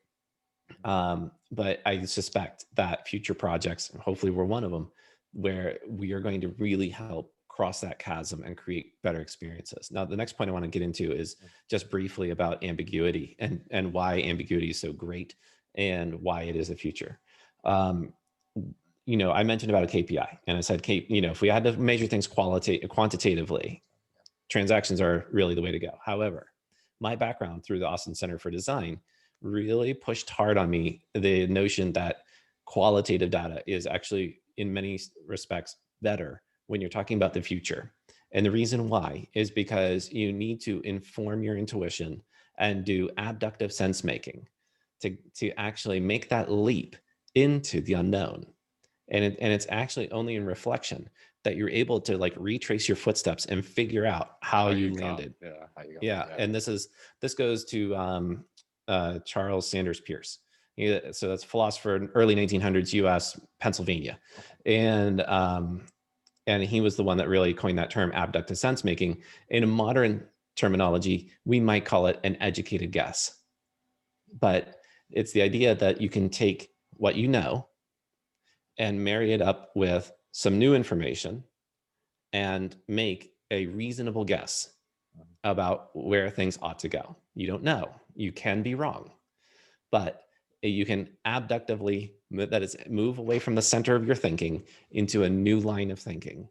But I suspect that future projects, hopefully we're one of them, where we are going to really help cross that chasm and create better experiences. Now, the next point I want to get into is just briefly about ambiguity and why ambiguity is so great and why it is the future. I mentioned about a KPI, and I said, if we had to measure things quantitatively, transactions are really the way to go. However, my background through the Austin Center for Design really pushed hard on me the notion that qualitative data is actually, in many respects, better when you're talking about the future. And the reason why is because you need to inform your intuition and do abductive sense making to actually make that leap into the unknown. And it's actually only in reflection that you're able to like retrace your footsteps and figure out how you landed. And this goes to Charles Sanders Peirce. So that's a philosopher in early 1900s US, Pennsylvania. And he was the one that really coined that term, abductive sense making. In a modern terminology, we might call it an educated guess. But it's the idea that you can take what you know and marry it up with some new information and make a reasonable guess about where things ought to go. You don't know. You can be wrong. But you can abductively, that is, move away from the center of your thinking into a new line of thinking.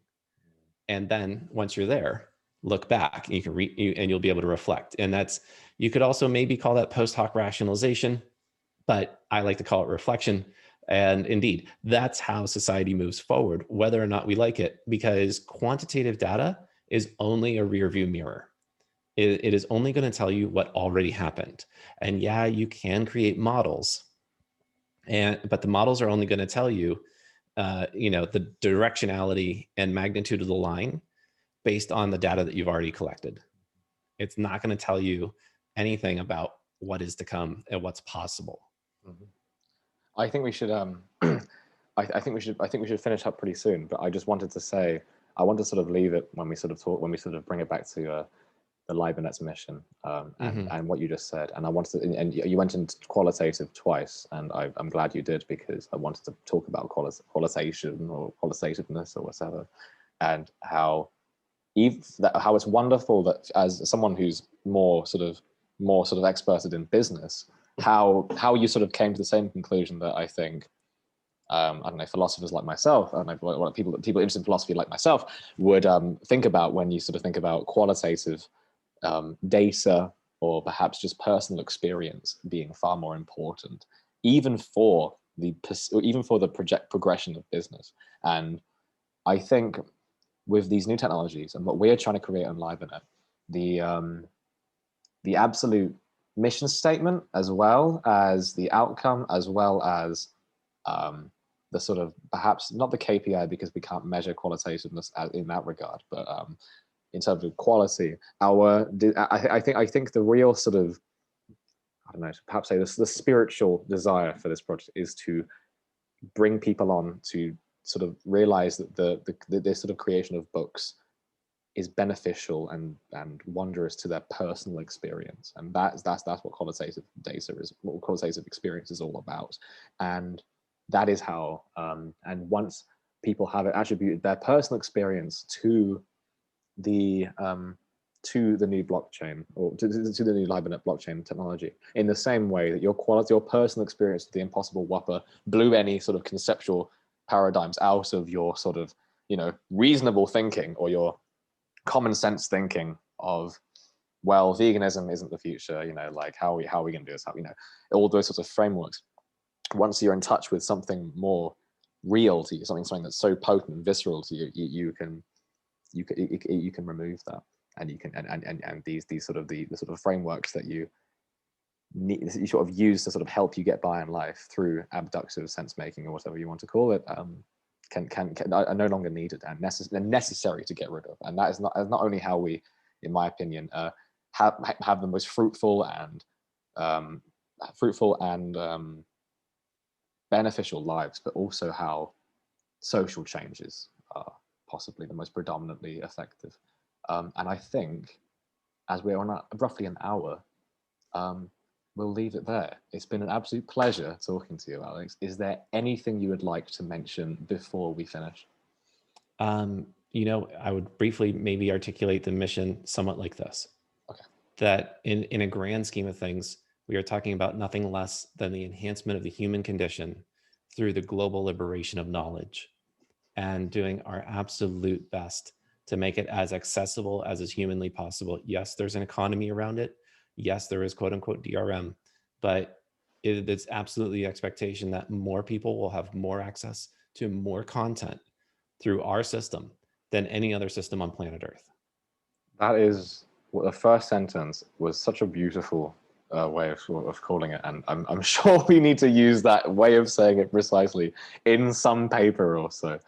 And then once you're there, look back. You can and you'll be able to reflect. And that's, you could also maybe call that post hoc rationalization, but I like to call it reflection. And indeed, that's how society moves forward, whether or not we like it, because quantitative data is only a rear view mirror. It is only going to tell you what already happened. And yeah, you can create models, but the models are only going to tell you, the directionality and magnitude of the line based on the data that you've already collected. It's not going to tell you anything about what is to come and what's possible. Mm-hmm. I think we should. I think we should finish up pretty soon. But I just wanted to say, I want to sort of leave it when we sort of bring it back to the Libernet's mission and what you just said. And I wanted to, and you mentioned qualitative twice, and I'm glad you did, because I wanted to talk about qualitation or qualitativeness or whatever, and how it's wonderful that as someone who's more sort of experted in business, how you sort of came to the same conclusion that I think I don't know, philosophers like myself, I don't know what people interested in philosophy like myself would think about when you sort of think about qualitative data or perhaps just personal experience being far more important, even for the progression of business. And I think with these new technologies and what we're trying to create on Libernet, the absolute mission statement, as well as the outcome, as well as the sort of, perhaps not the KPI because we can't measure qualitativeness in that regard, but in terms of quality, I think the real sort of, I don't know, perhaps say this, the spiritual desire for this project is to bring people on to sort of realize that this sort of creation of books is beneficial and wondrous to their personal experience, and that's what qualitative data is, what qualitative experience is all about. And that is how, and once people have attributed their personal experience to the new blockchain, or to the new Libernet blockchain technology, in the same way that your personal experience with the impossible whopper blew any sort of conceptual paradigms out of your sort of, you know, reasonable thinking or your common sense thinking of, well, veganism isn't the future, you know, like how are we going to do this, how, you know, all those sorts of frameworks. Once you're in touch with something more real to you, something that's so potent and visceral to you, you can remove that, and you can and these sort of the sort of frameworks that you need, you sort of use to sort of help you get by in life through abductive sense making, or whatever you want to call it, are no longer needed and necessary to get rid of. And that is not only how we, in my opinion, have the most fruitful and beneficial lives, but also how social changes are possibly the most predominantly effective. And I think, as we're on roughly an hour, we'll leave it there. It's been an absolute pleasure talking to you, Alex. Is there anything you would like to mention before we finish? You know, I would briefly maybe articulate the mission somewhat like this. Okay. That in a grand scheme of things, we are talking about nothing less than the enhancement of the human condition through the global liberation of knowledge, and doing our absolute best to make it as accessible as is humanly possible. Yes, there's an economy around it. Yes, there is quote unquote DRM, but it's absolutely the expectation that more people will have more access to more content through our system than any other system on planet Earth. That is what the first sentence was, such a beautiful way of calling it. And I'm sure we need to use that way of saying it precisely in some paper or so.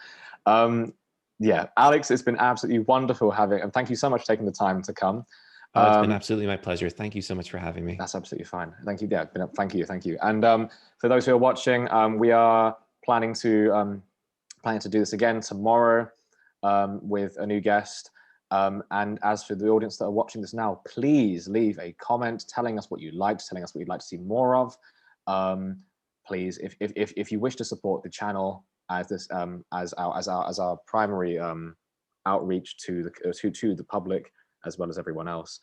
Yeah, Alex, it's been absolutely wonderful and thank you so much for taking the time to come. It's been absolutely my pleasure. Thank you so much for having me. That's absolutely fine. Thank you. Yeah, thank you. And for those who are watching, we are planning to do this again tomorrow with a new guest. And as for the audience that are watching this now, please leave a comment telling us what you liked, telling us what you'd like to see more of. Please, if you wish to support the channel as this as our primary outreach to the public as well as everyone else,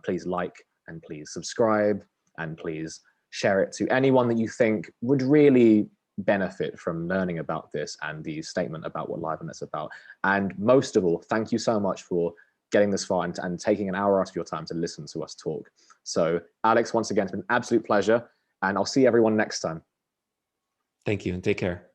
please like and please subscribe and please share it to anyone that you think would really benefit from learning about this and the statement about what Libernet's about. And most of all, thank you so much for getting this far and taking an hour out of your time to listen to us talk. So Alex, once again, it's been an absolute pleasure, and I'll see everyone next time. Thank you, and take care.